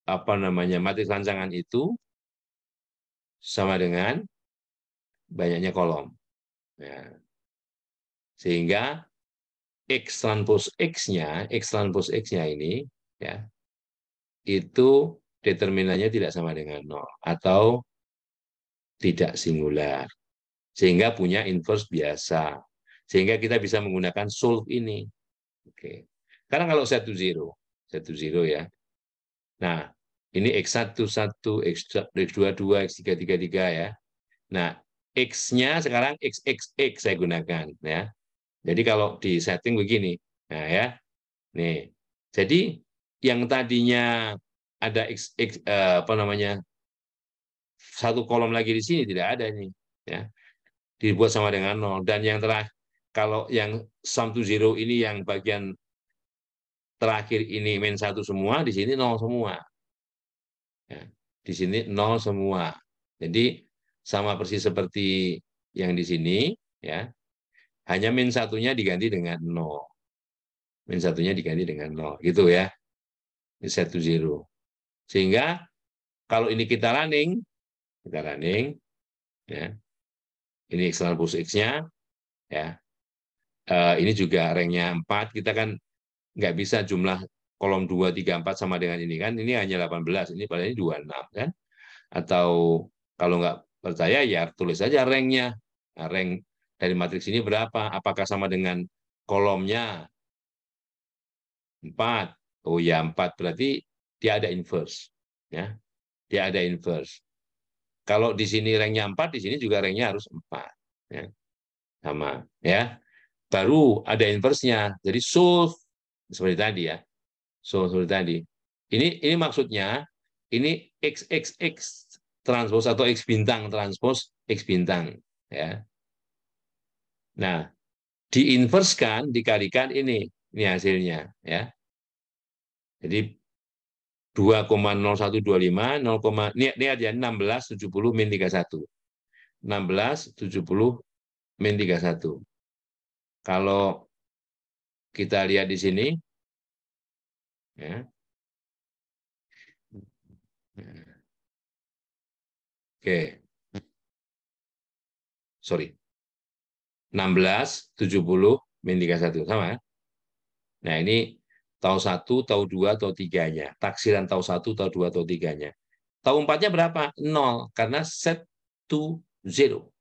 matriks rancangan itu sama dengan banyaknya kolom. Ya. Sehingga X transpose X-nya ini ya, itu determinannya tidak sama dengan 0 atau tidak singular. Sehingga punya inverse biasa. Sehingga kita bisa menggunakan solve ini. Oke. Karena kalau set to zero ya. Nah, ini X1, 1, X2, 2, X3, 3, 3 ya. Nah, X-nya sekarang XXX saya gunakan ya. Jadi kalau di setting begini. Nah ya. Nih. Jadi yang tadinya ada apa namanya? Satu kolom lagi di sini tidak ada nih ya. Dibuat sama dengan 0 dan yang terakhir kalau yang sum to zero ini yang bagian terakhir ini min 1 semua, di sini 0 semua. Ya, di sini 0 semua. Jadi sama persis seperti yang di sini ya. Hanya min satunya diganti dengan 0. Min satunya diganti dengan 0 gitu ya. Ini set to zero. Sehingga kalau ini kita running ya. Ini external push X-nya ya. Ini juga ranknya 4, kita kan nggak bisa jumlah kolom 2, 3, 4 sama dengan ini kan, ini hanya 18, ini padahal ini 26 kan, atau kalau nggak percaya ya tulis saja ranknya, nah, rank dari matriks ini berapa, apakah sama dengan kolomnya 4, oh ya 4, berarti dia ada inverse, ya, dia ada inverse. Kalau di sini ranknya 4, di sini juga ranknya harus 4, ya. Sama, ya. Baru ada inverse-nya, jadi solve seperti tadi ya. Seperti tadi. Ini maksudnya ini XXX transpose atau X bintang transpose X bintang ya. Nah, diinverskan dikalikan ini hasilnya ya. Jadi 2,0125 ini aja 1670 min 31. 1670 min 31. Kalau kita lihat di sini ya. Oke. Sorry. 1670 min 31 sama ya. Nah, ini tahu 1, tahu 2, tahu 3-nya. Taksiran tahu 1, tahu 2, tahu 3-nya. Tahu 4-nya berapa? 0 karena set to zero.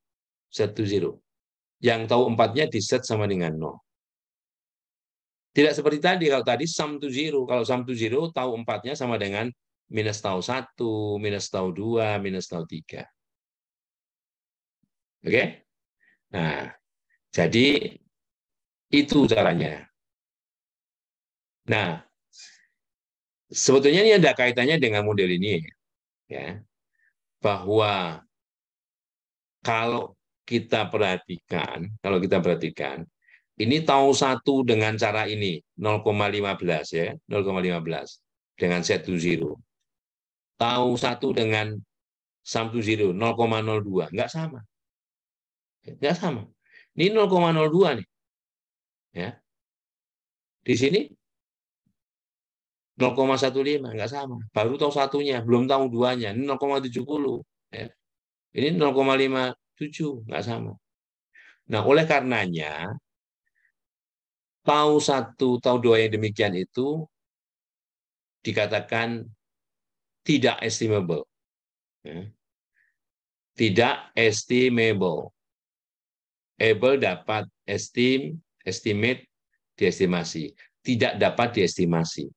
Set to zero. Yang tahu 4-nya di set sama dengan 0. Tidak seperti tadi, kalau tadi sum to zero. Kalau sum to zero, tahu 4-nya sama dengan minus tahu 1, minus tahu 2, minus tahu 3. Oke? Nah, jadi itu caranya. Nah, sebetulnya ini ada kaitannya dengan model ini, ya. Bahwa kalau kita perhatikan, ini tahu 1 dengan cara ini 0,15 ya, 0,15 dengan set to zero. Tahu 1 dengan sum to zero 0,02, nggak sama. Nggak sama. Ini 0,02 nih. Ya. Di sini 0,15 nggak sama. Baru tahu satunya, belum tahu duanya. Ini 0,70 ya. Ini 0,57 nggak sama. Nah, oleh karenanya tahu 1, tahu 2 yang demikian itu dikatakan tidak estimable. Ya. Tidak estimable. Able dapat estimate, diestimasi. Tidak dapat diestimasi.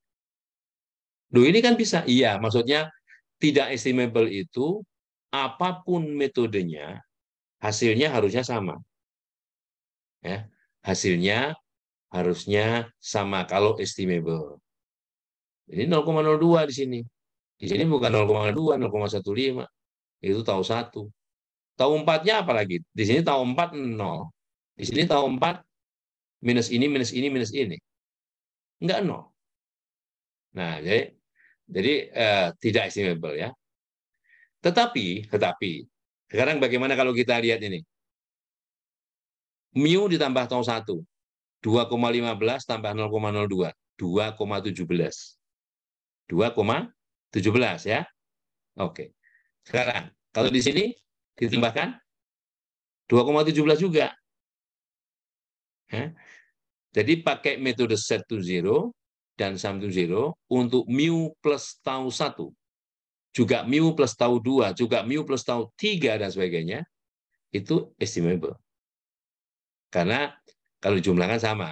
Loh, ini kan bisa. Iya, maksudnya tidak estimable itu apapun metodenya, hasilnya harusnya sama. Ya, hasilnya harusnya sama kalau estimable. Ini 0,02 di sini. Di sini bukan 0,2, 0,15. Itu tahu 1. Tahu 4-nya apa lagi? Di sini tahu 4, 0. Di sini tahu 4, minus ini, minus ini, minus ini. Enggak 0. Nah, jadi tidak estimable ya. Tetapi, sekarang bagaimana kalau kita lihat ini? Mu ditambah tahu 1. 2,15 tambah 0,02. 2,17. 2,17 ya. Oke. Sekarang, kalau di sini ditambahkan 2,17 juga. Ya. Jadi pakai metode set to zero dan sum to zero untuk mu plus tau 1, juga mu plus tau 2, juga mu plus tau 3 dan sebagainya, itu estimable. Karena kalau dijumlahkan sama.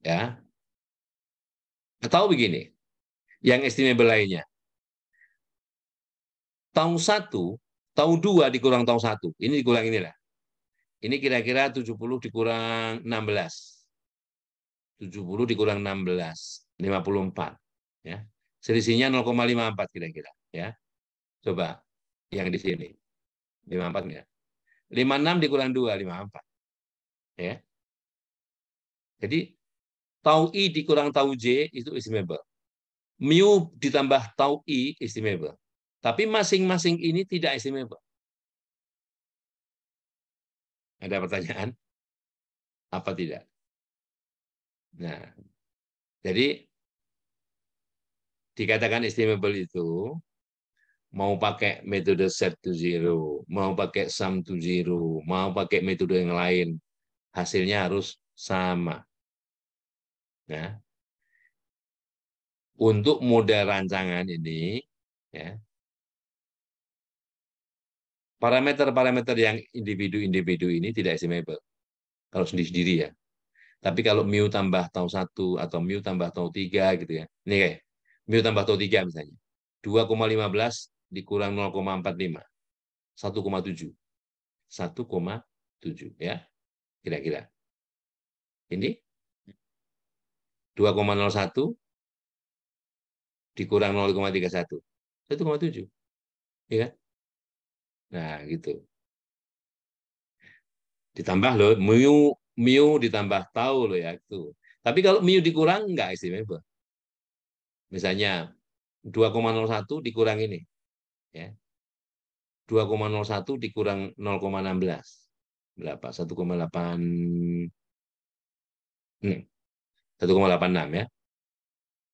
Ya. Atau begini, yang estimable lainnya. Tau 1, tau 2 dikurang tau 1. Ini dikurang inilah. Ini kira-kira 70 dikurang 16. 70 dikurang 16, 54. Ya. Selisihnya 0,54 kira-kira. Ya. Coba yang di sini. 54 enggak? 56 dikurang 2, 54. Ya. Jadi, tau I dikurang tau J itu estimable. Mu ditambah tau I estimable. Tapi masing-masing ini tidak estimable. Ada pertanyaan? Apa tidak? Nah, jadi dikatakan estimable itu mau pakai metode set to zero, mau pakai sum to zero, mau pakai metode yang lain, hasilnya harus sama. Nah, untuk model rancangan ini, ya, parameter-parameter yang individu-individu ini tidak estimable kalau sendiri-sendiri ya. Tapi kalau mu tambah tau 1 atau mu tambah tau 3 gitu ya. Ini kayak mu tambah tau 3 misalnya. 2,15 dikurang 0,45. 1,7. 1,7 ya. Kira-kira. Ini 2,01 dikurang 0,31. 1,7. Ya kan? Nah, gitu. Ditambah loh, mu ditambah tau loh ya itu. Tapi kalau mu dikurang enggak estimable. Misalnya 2,01 dikurang ini ya. 2,01 dikurang 0,16 berapa? 1,8 1,86 ya.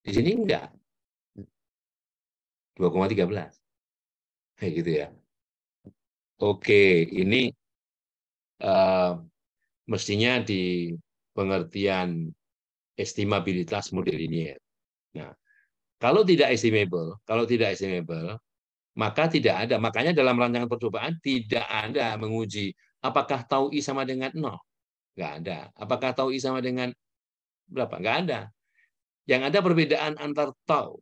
Di sini enggak. 2,13. Kayak gitu ya. Oke, ini mestinya di pengertian estimabilitas model linear. Nah, kalau tidak estimable, maka tidak ada. Makanya dalam rancangan percobaan tidak ada menguji apakah tau I sama dengan 0. Nggak ada. Apakah tau I sama dengan berapa? Nggak ada. Yang ada perbedaan antar tau.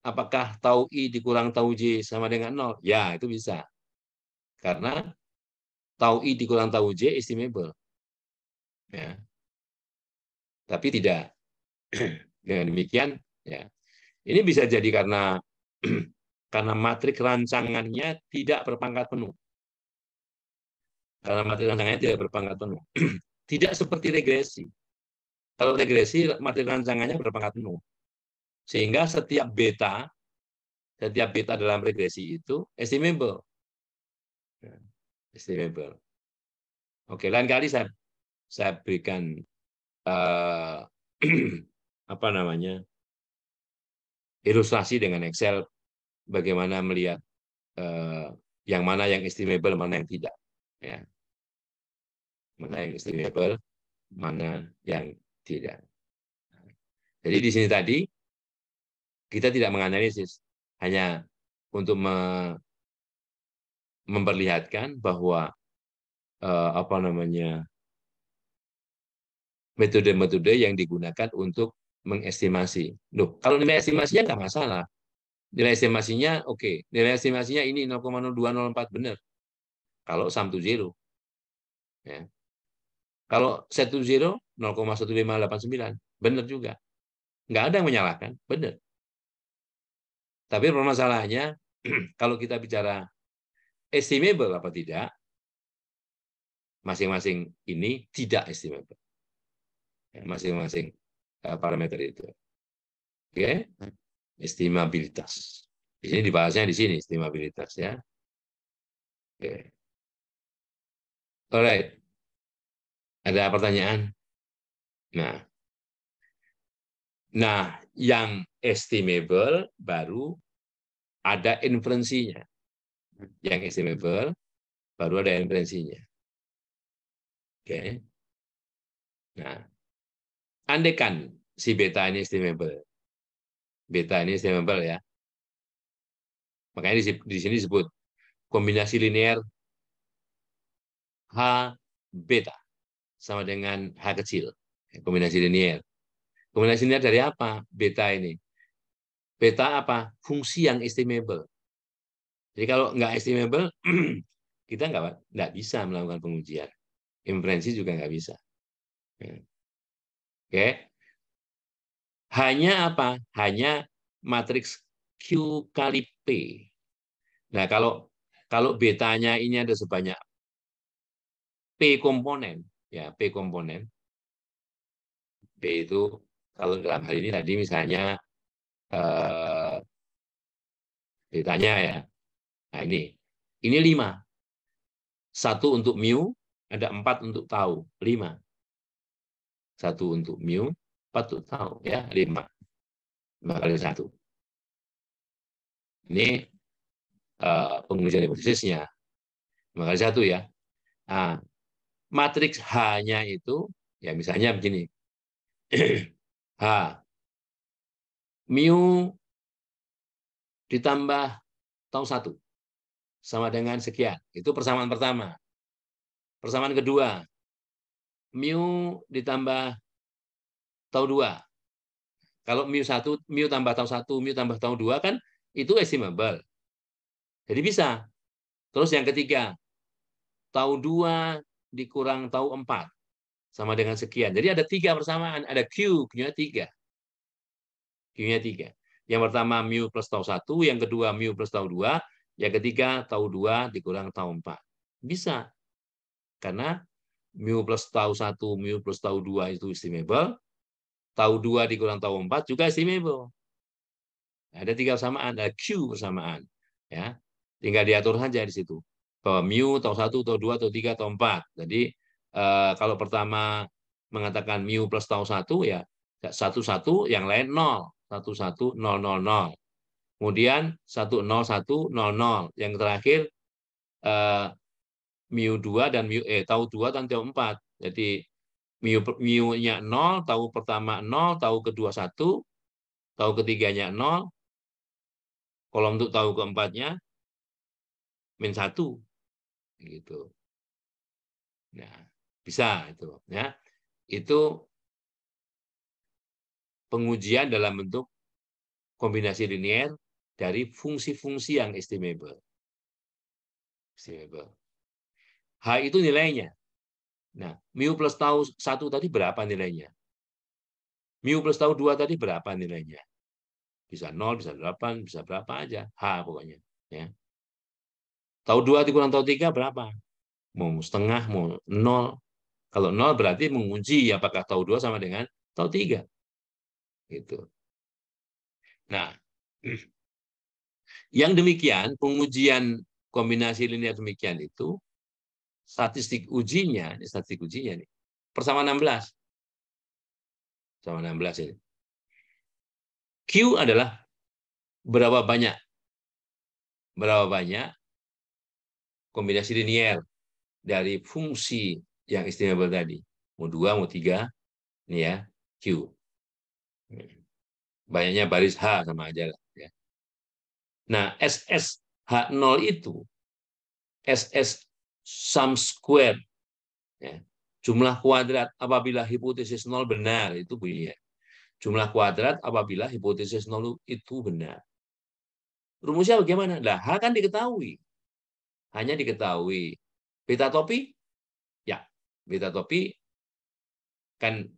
Apakah tau I dikurang tau J sama dengan 0? Ya, itu bisa. Karena tau I dikurang tau J estimable. Ya. Tapi tidak. Dengan demikian, ya. Ini bisa jadi karena matrik rancangannya tidak berpangkat penuh. Karena matrik rancangannya tidak berpangkat penuh. Tidak seperti regresi. Kalau regresi, matrik rancangannya berpangkat penuh. Sehingga setiap beta dalam regresi itu estimable. Estimable. Oke, lain kali saya berikan apa namanya ilustrasi dengan Excel bagaimana melihat yang mana yang estimable, mana yang tidak. Ya. Mana yang estimable, mana yang tidak. Jadi di sini tadi kita tidak menganalisis, hanya untuk memperlihatkan bahwa apa namanya metode-metode yang digunakan untuk mengestimasi. Loh, kalau nilai estimasinya nggak masalah. Nilai estimasinya oke. Nilai estimasinya ini 0,0204 benar. Kalau sum to zero. Ya. Kalau set to zero 0,1589 benar juga. Nggak ada yang menyalahkan, benar. Tapi permasalahannya kalau kita bicara estimable apa tidak, masing-masing ini tidak estimable. Masing-masing parameter itu. Oke, estimabilitas. Di sini dibahasnya di sini estimabilitas ya. Oke. Alright. Ada pertanyaan? Nah, yang estimable baru ada inferensinya. Yang estimable baru ada inferensinya. Oke. Nah, andaikan si beta ini estimable. Beta ini estimable ya. Makanya di sini disebut kombinasi linear H beta sama dengan H kecil. Kombinasi linear. Kombinasi linear dari apa? Beta ini. Beta apa? Fungsi yang estimable. Jadi kalau nggak estimable, kita nggak bisa melakukan pengujian. Inferensi juga nggak bisa. Oke. Hanya apa? Hanya matriks Q kali P. Nah, kalau betanya ini ada sebanyak P komponen, ya P komponen. P itu kalau dalam hal ini tadi misalnya betanya ya. Nah, ini 5. 1 untuk mu, ada 4 untuk tau, 5. 1 untuk mu, 4 untuk tau, ya 5. 5 kali 1. Ini pengujian hipotesisnya. 5 kali 1 ya. Nah, matriks H-nya itu, ya misalnya begini. H. Mu ditambah tau 1. Sama dengan sekian. Itu persamaan pertama. Persamaan kedua. Mu ditambah tau 2. Kalau mu tambah tau 1, mu tambah tau 2 kan itu estimable. Jadi bisa. Terus yang ketiga, tau 2 dikurang tau 4 sama dengan sekian. Jadi ada 3 persamaan, ada Q-nya 3. Q-nya 3. Yang pertama mu plus tau 1, yang kedua mu plus tau 2, yang ketiga tau 2 dikurang tau 4. Bisa. Karena mu plus tau 1, mu plus tau 2 itu estimable. Tau 2 dikurang tau 4 juga estimable. Ada 3 persamaan, ada Q persamaan. Ya, tinggal diatur saja di situ. Bahwa mu, tau 1, tau 2, tau 3, tau 4. Jadi kalau pertama mengatakan mu plus tau 1, ya 1, yang lain 0. 1, 1, 0, 0, 0. Kemudian 1, 0, 1, 0, 0. Yang terakhir mu 2 dan tau 2 dan tau 4. Jadi mu-nya 0, tau pertama 0, tau kedua 1, tau ketiganya 0, kolom untuk tahu keempatnya min 1 gitu. Nah, bisa itu ya. Itu pengujian dalam bentuk kombinasi linear dari fungsi-fungsi yang estimable. Estimable. H itu nilainya. Nah, mu plus tau 1 tadi berapa nilainya? Mu plus tau 2 tadi berapa nilainya? Bisa 0, bisa 8, bisa berapa aja. H pokoknya. Ya. Tau 2 dikurang tau 3 berapa? Mau setengah, mau 0. Kalau 0 berarti menguji apakah tau 2 sama dengan tau 3. Gitu. Nah, yang demikian, pengujian kombinasi linear demikian itu, statistik ujinya nih, persamaan 16. Sama 16 ini. Q adalah berapa banyak kombinasi linear dari fungsi yang estimable tadi. Mau 2, mau 3, ini ya, Q. Banyaknya baris H sama aja lah. Ya. Nah, SSH0 itu, SS sum square, ya, jumlah kuadrat apabila hipotesis 0 benar, itu bunyinya. Jumlah kuadrat apabila hipotesis 0 itu benar. Rumusnya bagaimana? Nah, H kan diketahui. Hanya diketahui. Beta topi? Ya, beta topi kan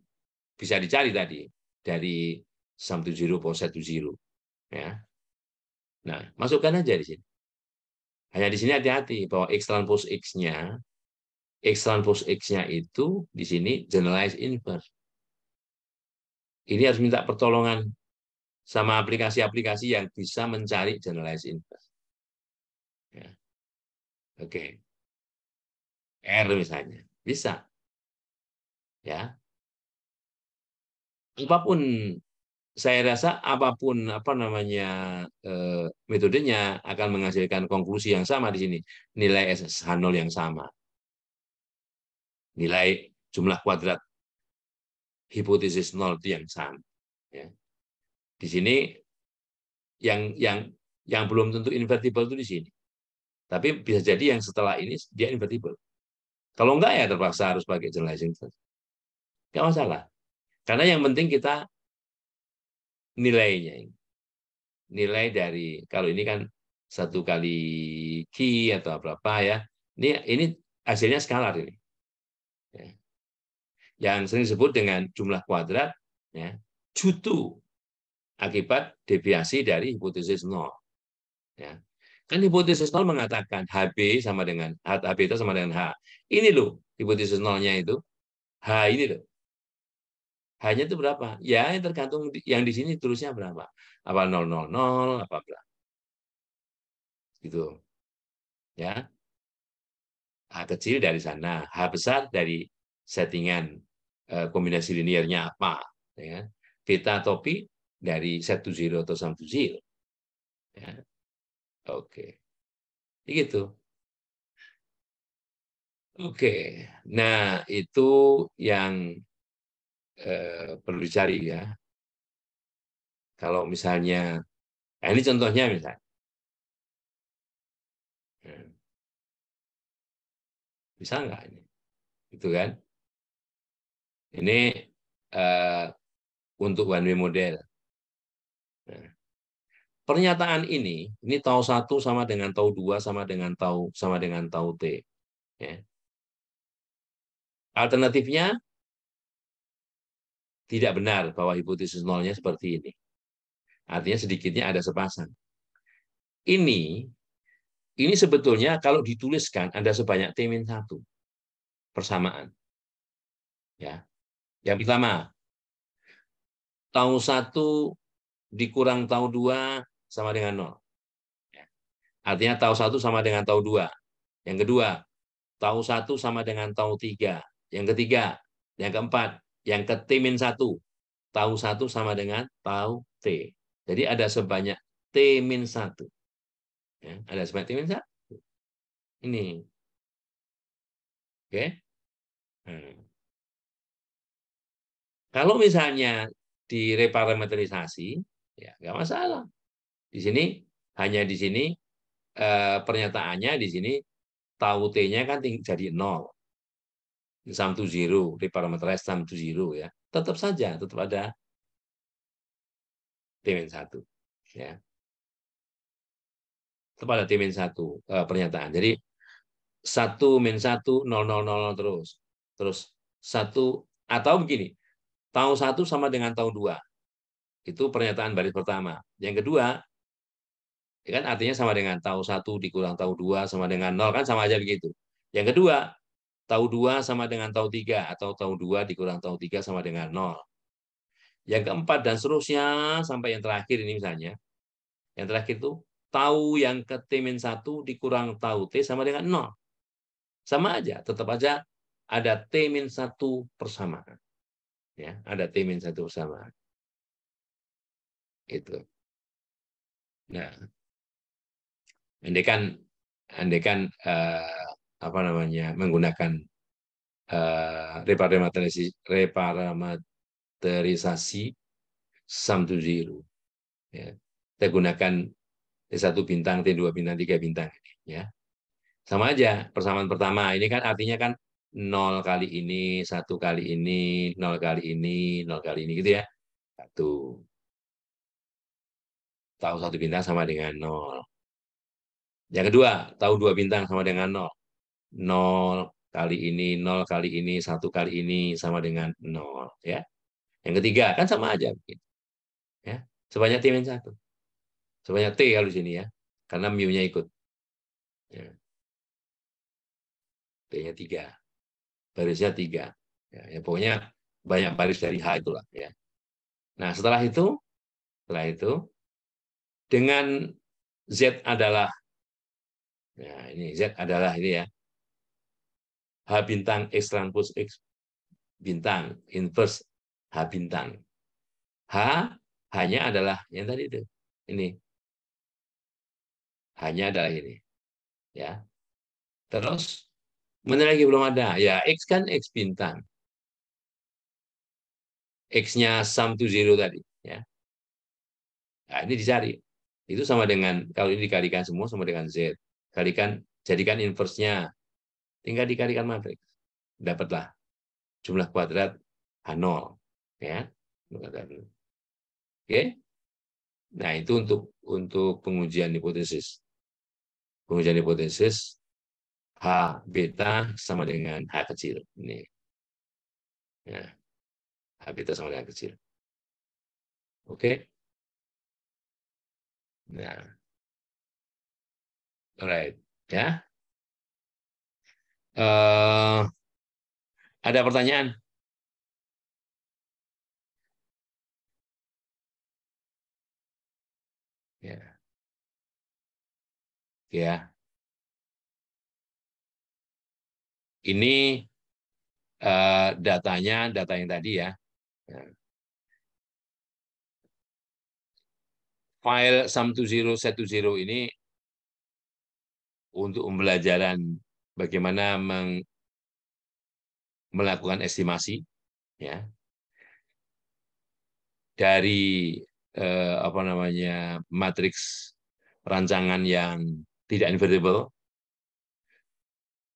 bisa dicari tadi dari sum to zero, set to zero. Ya. Nah, masukkan aja di sini. Hanya di sini hati-hati bahwa X transpose X-nya itu di sini generalized inverse. Ini harus minta pertolongan sama aplikasi-aplikasi yang bisa mencari generalized inverse. Ya. Oke. R misalnya. Bisa. Ya. Apapun, saya rasa apapun metodenya akan menghasilkan konklusi yang sama di sini. Nilai SSH0 yang sama. nilai jumlah kuadrat hipotesis nol itu yang sama. Ya. Di sini yang belum tentu invertible itu di sini. Tapi bisa jadi yang setelah ini dia invertible. Kalau enggak ya terpaksa harus pakai generalizing test. Enggak masalah. Karena yang penting kita nilainya. Nilai dari, kalau ini kan 1 kali Q atau berapa ya. Ini hasilnya skalar ini. Ya. Yang sering disebut dengan jumlah kuadrat ya, jutu akibat deviasi dari hipotesis nol. Ya. Kan hipotesis nol mengatakan HB sama dengan HB itu sama dengan H. Ini loh hipotesis nolnya itu. H ini loh. H-nya itu berapa? Ya tergantung yang di sini tulisnya berapa. Apa 000 apa berapa. Gitu. Ya. H kecil dari sana, H besar dari settingan kombinasi linearnya apa. Ya. Beta atau pi dari set to zero atau sum to zero. Ya. Oke. Begitu. Oke. Nah, itu yang perlu dicari ya. Kalau misalnya, nah ini contohnya misalnya. Bisa nggak ini? Gitu kan? Ini untuk one way model. Nah, pernyataan ini tau 1 sama dengan tau 2 sama dengan tau T. Ya. Alternatifnya tidak benar bahwa hipotesis nolnya seperti ini. Artinya sedikitnya ada sepasang. Ini sebetulnya kalau dituliskan ada sebanyak T-1 persamaan. Ya. Yang pertama, tau 1 dikurang tau 2 sama dengan 0. Artinya tau 1 sama dengan tau 2. Yang kedua, tau 1 sama dengan tau 3. Yang ketiga, yang keempat, yang ke T-1. Tau 1 sama dengan tau T. Jadi ada sebanyak T-1. Ya, ada sebanyak T-1. Ini. Oke. Kalau misalnya direparametrisasi, ya nggak masalah. Di sini hanya di sini pernyataannya di sini tau T-nya kan jadi 0. Sum to zero, reparameterize sum to zero ya. Tetap saja, tetap ada T-1. Ya. Tetap ada T-1 pernyataan. Jadi 1-1, 0, 0, 0 terus. Terus 1, atau begini, tau 1 sama dengan tau 2. Itu pernyataan baris pertama. Yang kedua, ya kan artinya sama dengan tau 1 dikurang tau 2 sama dengan 0, kan sama aja begitu. Yang kedua, tau 2 sama dengan tau 3, atau tau 2 dikurang tau 3 sama dengan 0. Yang keempat dan seterusnya sampai yang terakhir ini misalnya. Yang terakhir itu tau yang ke T-1 dikurang tau T sama dengan 0. Sama aja, tetap aja ada T-1 persamaan. Ya, ada T-1 persamaan. Itu. Nah, andaikan apa namanya menggunakan reparametrisasi sum to zero. Ya. Kita gunakan T1 bintang, T2 bintang, 3 bintang. Ya. Sama aja, persamaan pertama. Ini kan artinya kan 0 kali ini, 1 kali ini, 0 kali ini, 0 kali ini, gitu ya. 1. Tahu 1 bintang sama dengan 0. Yang kedua, tahu 2 bintang sama dengan 0. 0 kali ini, 0 kali ini, 1 kali ini sama dengan 0. Ya. Yang ketiga, kan sama aja. Ya. Sebanyak T-1. Sebanyak T kalau di sini ya. Karena mu-nya ikut. Ya. T-nya 3. Barisnya 3. Ya, pokoknya banyak baris dari H itulah. Ya. Nah, setelah itu, dengan Z adalah, nah ini Z adalah ini ya, H bintang X transpose X bintang, inverse H bintang. H-nya adalah yang tadi itu. Ini. H-nya adalah ini. Ya. Terus Mana lagi belum ada? Ya, X kan X bintang. X-nya sum to zero tadi. Ya. Nah, ini dicari. Itu sama dengan, kalau ini dikalikan semua sama dengan Z. Jadikan inverse-nya. Tinggal dikalikan matriks. Dapatlah jumlah kuadrat H0. Ya. Oke. Nah, itu untuk pengujian hipotesis. Pengujian hipotesis H beta sama dengan H kecil. Ini. Ya. H beta sama dengan kecil. Oke. Nah, alright. Ya. Ada pertanyaan? Ya. Ya. Ini datanya, data yang tadi ya. File sum20 set20 ini untuk pembelajaran bagaimana melakukan estimasi ya dari apa namanya matriks rancangan yang tidak invertible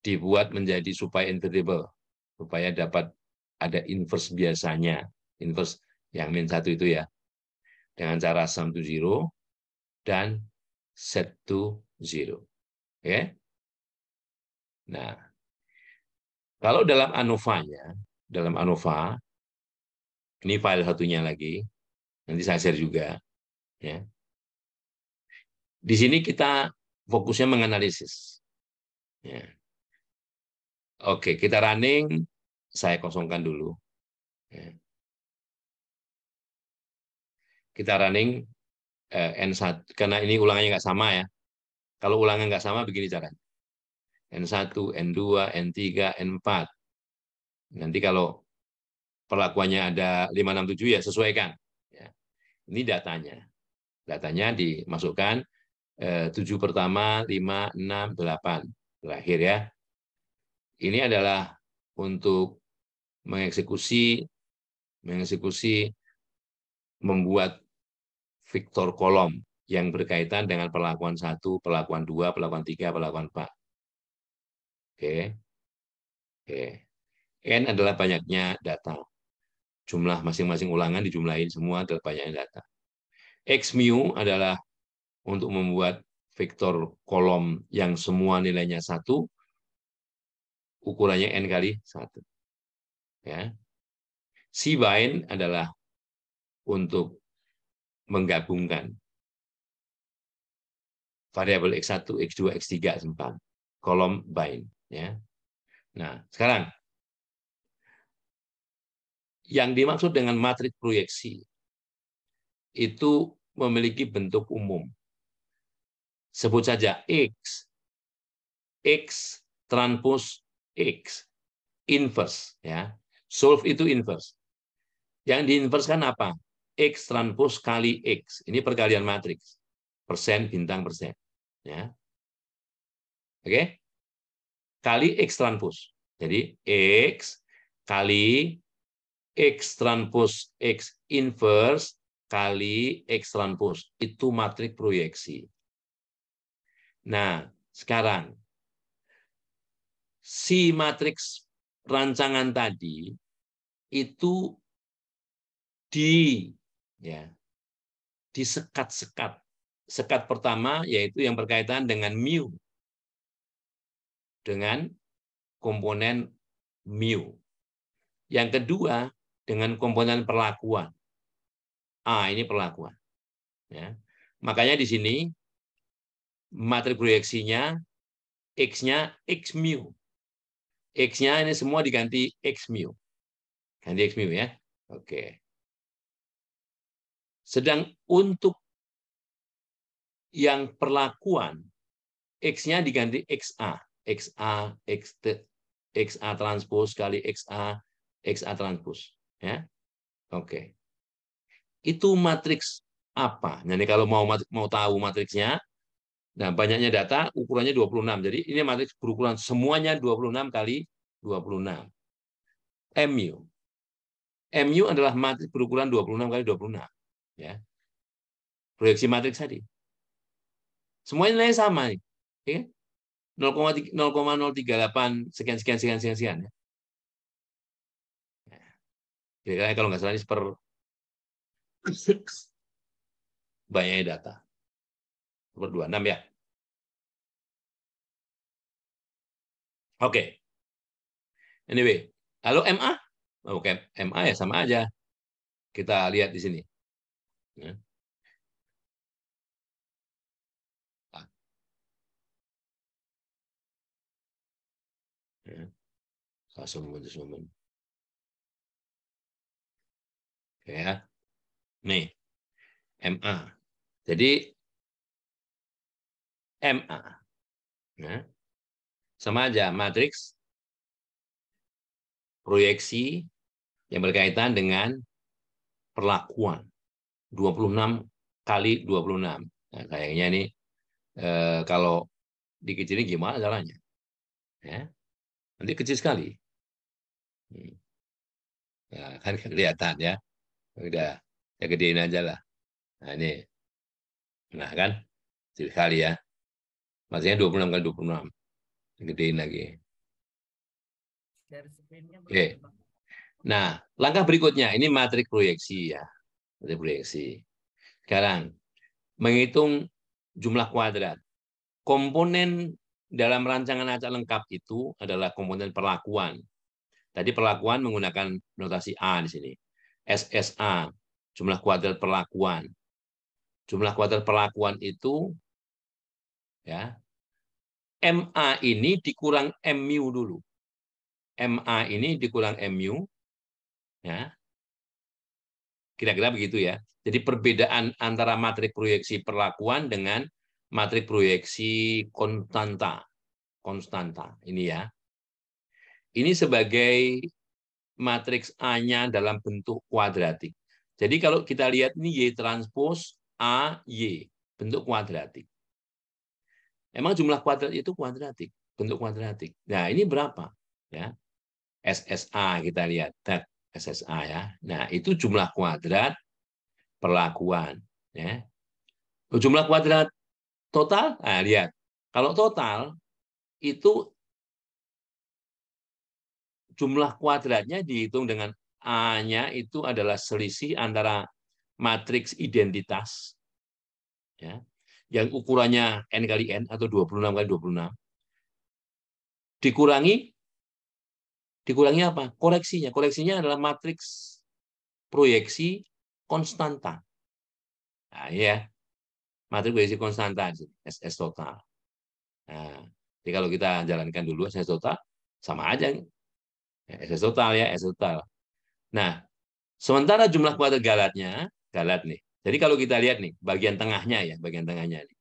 dibuat menjadi supaya invertible, supaya dapat ada inverse biasanya, inverse yang min 1 itu ya, dengan cara sum to zero dan set to zero. Oke? Nah, kalau dalam ANOVA, ini file satunya lagi, nanti saya share juga. Ya. Di sini kita fokusnya menganalisis. Ya. Oke, kita running, saya kosongkan dulu. Ya. Kita running N1, karena ini ulangannya nggak sama ya. Kalau ulangan nggak sama, begini caranya. N1, N2, N3, N4. Nanti kalau perlakuannya ada 5, 6, 7, ya sesuaikan. Ya. Ini datanya. Datanya dimasukkan 7 pertama, 5, 6, 8. Terakhir ya. Ini adalah untuk mengeksekusi membuat vektor kolom yang berkaitan dengan perlakuan 1, perlakuan 2, perlakuan 3, perlakuan 4. Oke. Oke. N adalah banyaknya data. Jumlah masing-masing ulangan dijumlahin semua adalah banyaknya data. X mu adalah untuk membuat vektor kolom yang semua nilainya 1, ukurannya N kali 1. Ya. Si bind adalah untuk menggabungkan variabel X1, X2, X3, X4. Kolom bind. Ya. Nah, sekarang yang dimaksud dengan matriks proyeksi itu memiliki bentuk umum. Sebut saja X, X transpose X, inverse. Ya. Solve itu inverse. Yang diinverskan apa? X transpose kali X. Ini perkalian matriks. Persen, bintang, persen. Ya. Oke? Kali X transpose. Jadi X kali X transpose X inverse kali X transpose. Itu matriks proyeksi. Nah, sekarang si matriks rancangan tadi itu disekat-sekat. Sekat pertama yaitu yang berkaitan dengan mu, dengan komponen mu. Yang kedua dengan komponen perlakuan. Ini perlakuan. Ya. Makanya di sini matriks proyeksinya X-nya X mu. X-nya ini semua diganti X mu. Ganti X mu ya. Oke. Sedang untuk yang perlakuan, X-nya diganti XA. XA, XA transpose kali XA, XA transpose. Ya. Oke. Itu matriks apa? Jadi kalau mau tahu matriksnya, Nah, banyaknya data ukurannya 26. Jadi ini matriks berukuran semuanya 26 kali 26. MU. MU adalah matriks berukuran 26 kali 26. Ya. Proyeksi matriks tadi. Semuanya nilainya sama nih. Ya. 0,038 sekian sekian sekian sekian sekian ya. Kira-kira kalau nggak salah ini per banyaknya data. Per 26 ya. Oke. Anyway, lalu MA? Oke, MA ya sama aja. Kita lihat di sini. Ya. Ya. Oke ya. Nih, MA. Jadi MA ya, sama aja matriks proyeksi yang berkaitan dengan perlakuan 26 kali 26. Nah, kayaknya ini kalau dikecilin gimana caranya? Ya, nanti kecil sekali. Ya, kan kelihatan ya. Udah, ya gedein aja lah. Nah, ini. Nah, kan? Kecil sekali ya. Maksudnya 26 kali 26. Gedein lagi. Oke. Nah, langkah berikutnya. Ini matriks proyeksi ya. Matriks proyeksi. Sekarang, menghitung jumlah kuadrat. Komponen dalam rancangan acak lengkap itu adalah komponen perlakuan. Tadi perlakuan menggunakan notasi A di sini. SSA, jumlah kuadrat perlakuan. Jumlah kuadrat perlakuan itu ya MA ini dikurang MU dulu. MA ini dikurang MU ya. Kira-kira begitu ya. Jadi perbedaan antara matriks proyeksi perlakuan dengan matriks proyeksi konstanta. Konstanta ini ya. Ini sebagai matriks A-nya dalam bentuk kuadratik. Jadi kalau kita lihat ini Y transpos A, Y, bentuk kuadratik. Emang jumlah kuadrat itu kuadratik, bentuk kuadratik. Nah, ini berapa? Ya. SSA kita lihat, SSA ya. Nah, itu jumlah kuadrat perlakuan. Ya. Jumlah kuadrat total, nah, lihat. Kalau total, itu jumlah kuadratnya dihitung dengan A-nya itu adalah selisih antara matriks identitas ya, yang ukurannya N kali N atau 26 kali 26 dikurangi apa? Koreksinya. Koreksinya adalah matriks proyeksi konstanta. Nah, ya. Matriks proyeksi konstanta SS total. Nah, jadi kalau kita jalankan dulu SS total sama aja. SS total ya, SS total. Nah, sementara jumlah kuadrat galat nih. Jadi kalau kita lihat nih, bagian tengahnya ya, bagian tengahnya nih.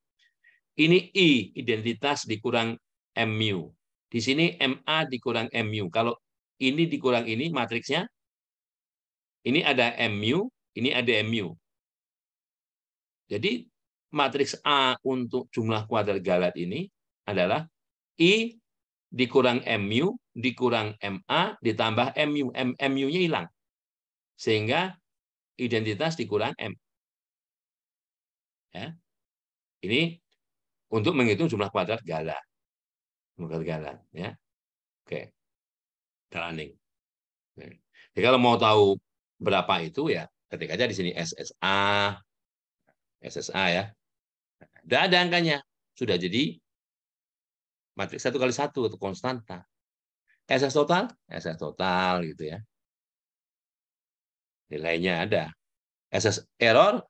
Ini I, identitas dikurang MU. Di sini MA dikurang MU. Kalau ini dikurang ini, matriksnya, ini ada MU, ini ada MU. Jadi matriks A untuk jumlah kuadrat galat ini adalah I dikurang MU, dikurang MA, ditambah MU. MU-nya hilang. Sehingga identitas dikurang M. Ya. Ini untuk menghitung jumlah kuadrat galat. Jumlah galat. Ya. Oke. Running. Jadi kalau mau tahu berapa itu ya ketik aja di sini SSA ya. Sudah ada angkanya. Sudah jadi matriks 1 kali 1 atau konstanta. SS total gitu ya. Nilainya ada. SS error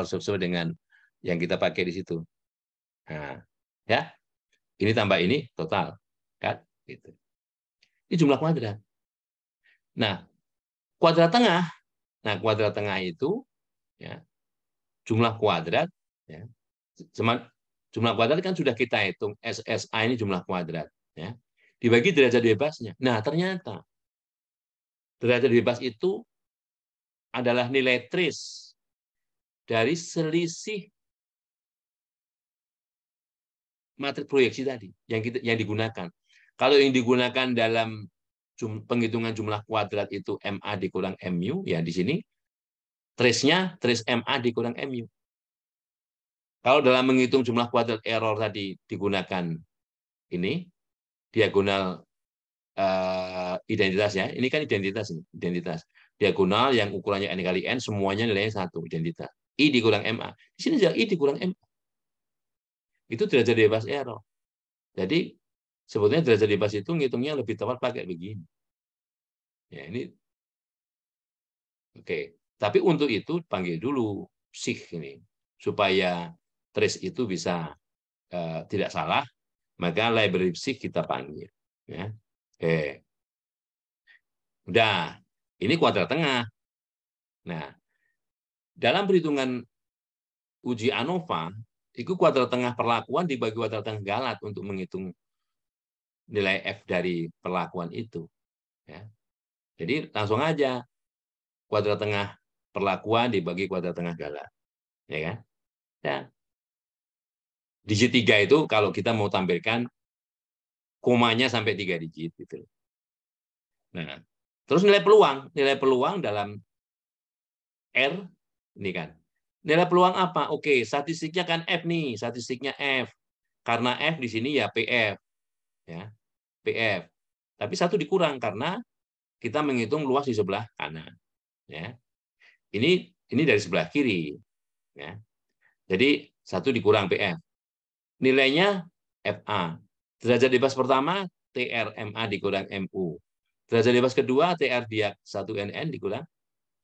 sesuai dengan yang kita pakai di situ. Nah, ya. Ini tambah ini total. Kan? Gitu. Ini jumlah kuadrat. Nah, kuadrat tengah. Nah, kuadrat tengah itu ya, jumlah kuadrat ya. Jumlah kuadrat kan sudah kita hitung. SSA ini jumlah kuadrat ya. Dibagi derajat bebasnya. Nah, ternyata derajat bebas itu adalah nilai trace dari selisih matrik proyeksi tadi yang digunakan. Kalau yang digunakan dalam penghitungan jumlah kuadrat itu MA dikurang MU, ya di sini trace-nya trace MA dikurang MU. Kalau dalam menghitung jumlah kuadrat error tadi digunakan ini diagonal identitas ya. Ini kan identitas, diagonal yang ukurannya n kali n, semuanya nilainya 1, identitas. I dikurang MA. Di sini juga I dikurang MA. Itu derajat bebas error. Jadi sebetulnya derajat bebas itu ngitungnya lebih tepat pakai begini. Ya, ini oke. Tapi untuk itu panggil dulu SIG ini supaya trace itu bisa tidak salah, maka library SIG kita panggil. Ya. Oke. Udah. Ini kuadrat tengah. Nah, dalam perhitungan uji ANOVA, itu kuadrat tengah perlakuan dibagi kuadrat tengah galat untuk menghitung nilai F dari perlakuan itu. Ya. Jadi langsung aja kuadrat tengah perlakuan dibagi kuadrat tengah galat. Ya kan? Ya. Digit 3 itu kalau kita mau tampilkan komanya sampai 3 digit. Gitu. Nah, terus nilai peluang dalam R, ini kan. Nilai peluang apa? Oke, statistiknya kan F nih, statistiknya F. Karena F di sini ya PF. Ya, PF. Tapi 1 dikurang karena kita menghitung luas di sebelah kanan. Ya. Ini dari sebelah kiri. Ya. Jadi 1 dikurang PF. Nilainya FA. Derajat bebas pertama TR MA dikurang MU. Derajat bebas kedua TR diak 1 NN dikurang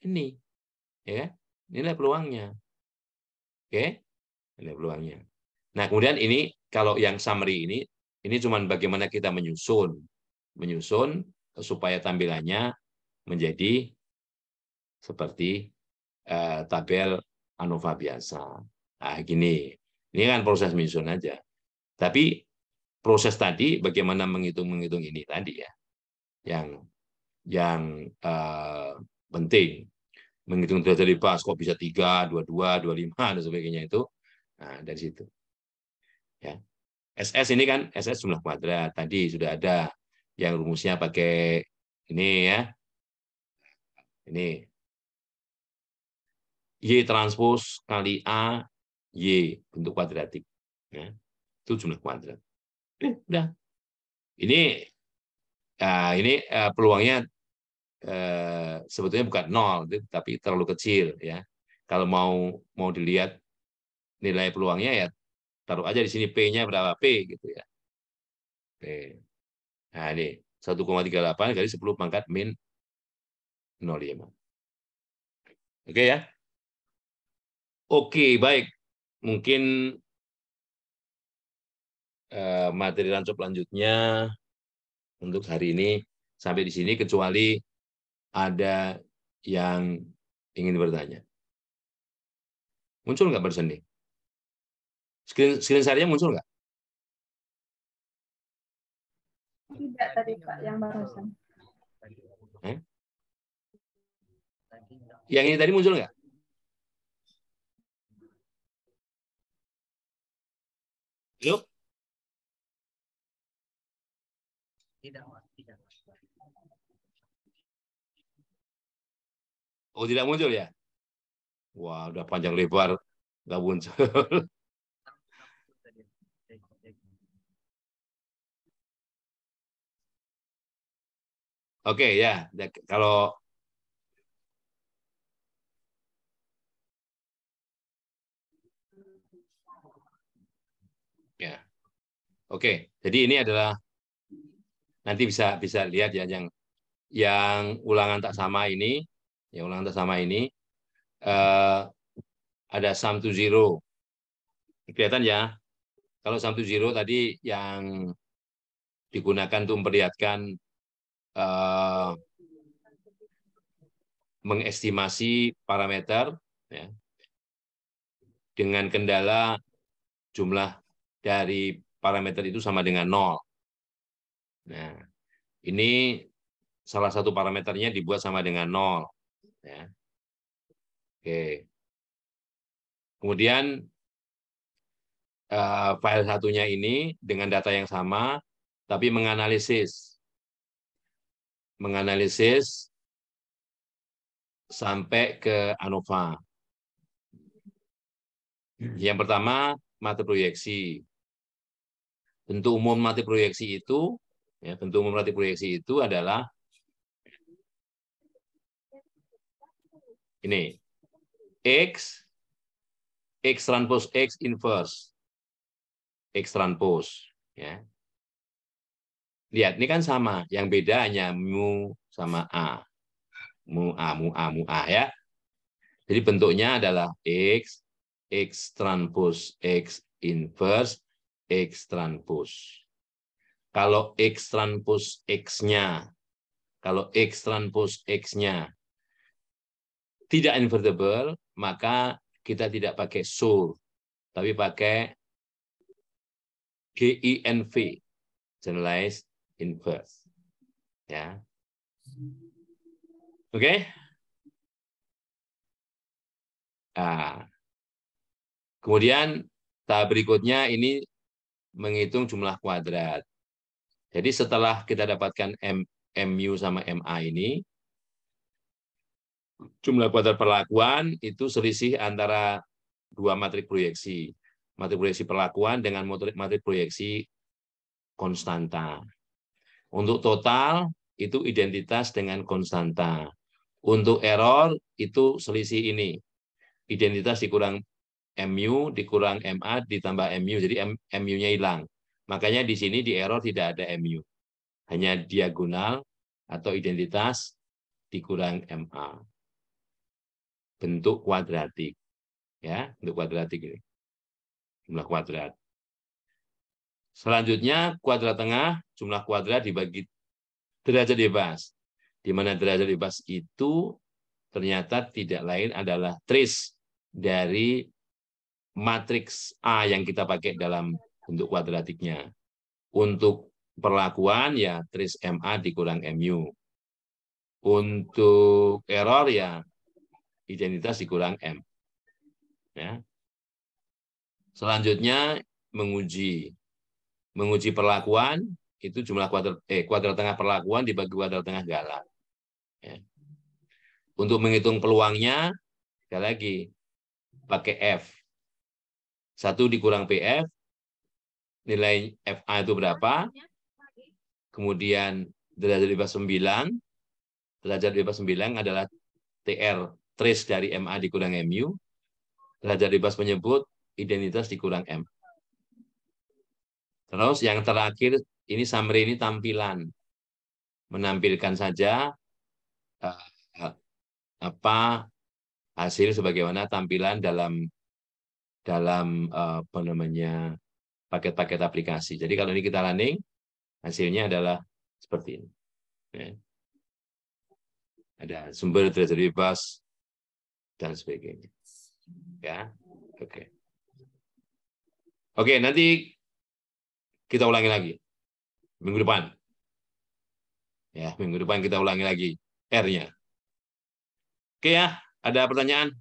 ini. Ya. Nilai peluangnya. Oke. Nilai peluangnya. Nah, kemudian ini kalau yang summary ini cuma bagaimana kita menyusun supaya tampilannya menjadi seperti tabel ANOVA biasa. Nah, gini. Ini kan proses menyusun aja. Tapi proses tadi bagaimana menghitung ini tadi ya. Yang penting. Menghitung derajat bebas kok bisa 3, 22, 25 dan sebagainya itu. Nah, dari situ. Ya. SS ini kan SS jumlah kuadrat. Tadi sudah ada yang rumusnya pakai ini ya. Ini Y transpos kali A Y bentuk kuadratik. Ya. Itu jumlah kuadrat. Udah. Ini peluangnya sebetulnya bukan 0, tapi terlalu kecil ya. Kalau mau dilihat nilai peluangnya ya taruh aja di sini P-nya berapa P gitu ya. P. Nah, ini 1,38 kali 10 pangkat min 0,5. Oke ya. Oke, baik. Mungkin materi rancop lanjutnya untuk hari ini sampai di sini, kecuali ada yang ingin bertanya. Muncul nggak barusan nih? Screen share-nya muncul nggak? Tidak tadi Pak, yang barusan. Yang ini tadi muncul nggak? Yuk. Tidak. Oh, tidak muncul ya? Wah, udah panjang lebar nggak muncul. Oke ya, kalau ya, oke. Jadi ini adalah nanti bisa lihat ya yang ulangan tak sama ini, ada sum to zero. Kelihatan ya. Kalau sum to zero tadi yang digunakan untuk memperlihatkan mengestimasi parameter ya, dengan kendala jumlah dari parameter itu sama dengan 0. Nah, ini salah satu parameternya dibuat sama dengan 0. Ya. Oke. Kemudian file satunya ini dengan data yang sama, tapi menganalisis sampai ke ANOVA. Yang pertama, materi proyeksi. Bentuk umum materi proyeksi itu, ya, bentuk umum materi proyeksi itu adalah ini, X transpose X inverse, X transpose. Ya. Lihat, ini kan sama. Yang beda hanya mu sama A. Mu A, ya. Jadi bentuknya adalah X transpose X inverse, X transpose. Kalau X transpose X-nya, tidak invertible, maka kita tidak pakai SUR, tapi pakai GINV, generalized inverse. Ya. Oke? Nah, kemudian tahap berikutnya ini menghitung jumlah kuadrat. Jadi setelah kita dapatkan MU sama MA ini, jumlah kuadrat perlakuan itu selisih antara dua matrik proyeksi. Matrik proyeksi perlakuan dengan matrik proyeksi konstanta. Untuk total itu identitas dengan konstanta. Untuk error itu selisih ini. Identitas dikurang MU, dikurang MA, ditambah MU. Jadi MU-nya hilang. Makanya di sini di error tidak ada MU. Hanya diagonal atau identitas dikurang MA. Bentuk kuadratik. Ya, bentuk kuadratik ini. Jumlah kuadrat. Selanjutnya, kuadrat tengah, jumlah kuadrat dibagi derajat bebas. Di mana derajat bebas itu ternyata tidak lain adalah trace dari matriks A yang kita pakai dalam bentuk kuadratiknya. Untuk perlakuan, ya trace MA dikurang MU. Untuk error, ya identitas dikurang M. Ya. Selanjutnya, menguji perlakuan, itu jumlah kuadrat tengah perlakuan dibagi kuadrat tengah galah. Ya. Untuk menghitung peluangnya, sekali lagi, pakai F. 1 dikurang PF, nilai FA itu berapa? Kemudian derajat bebas 9. Derajat bebas 9 adalah TR, trace dari MA dikurang MU. Derajat bebas menyebut identitas dikurang M. Terus yang terakhir, ini summary, ini tampilan. Menampilkan saja apa hasil sebagaimana tampilan dalam apa namanya paket-paket aplikasi. Jadi kalau ini kita running, hasilnya adalah seperti ini. Ya. Ada sumber derajat bebas dan sebagainya. Ya, oke. Oke, nanti kita ulangi lagi minggu depan. Ya, minggu depan kita ulangi lagi R-nya. Oke ya, ada pertanyaan?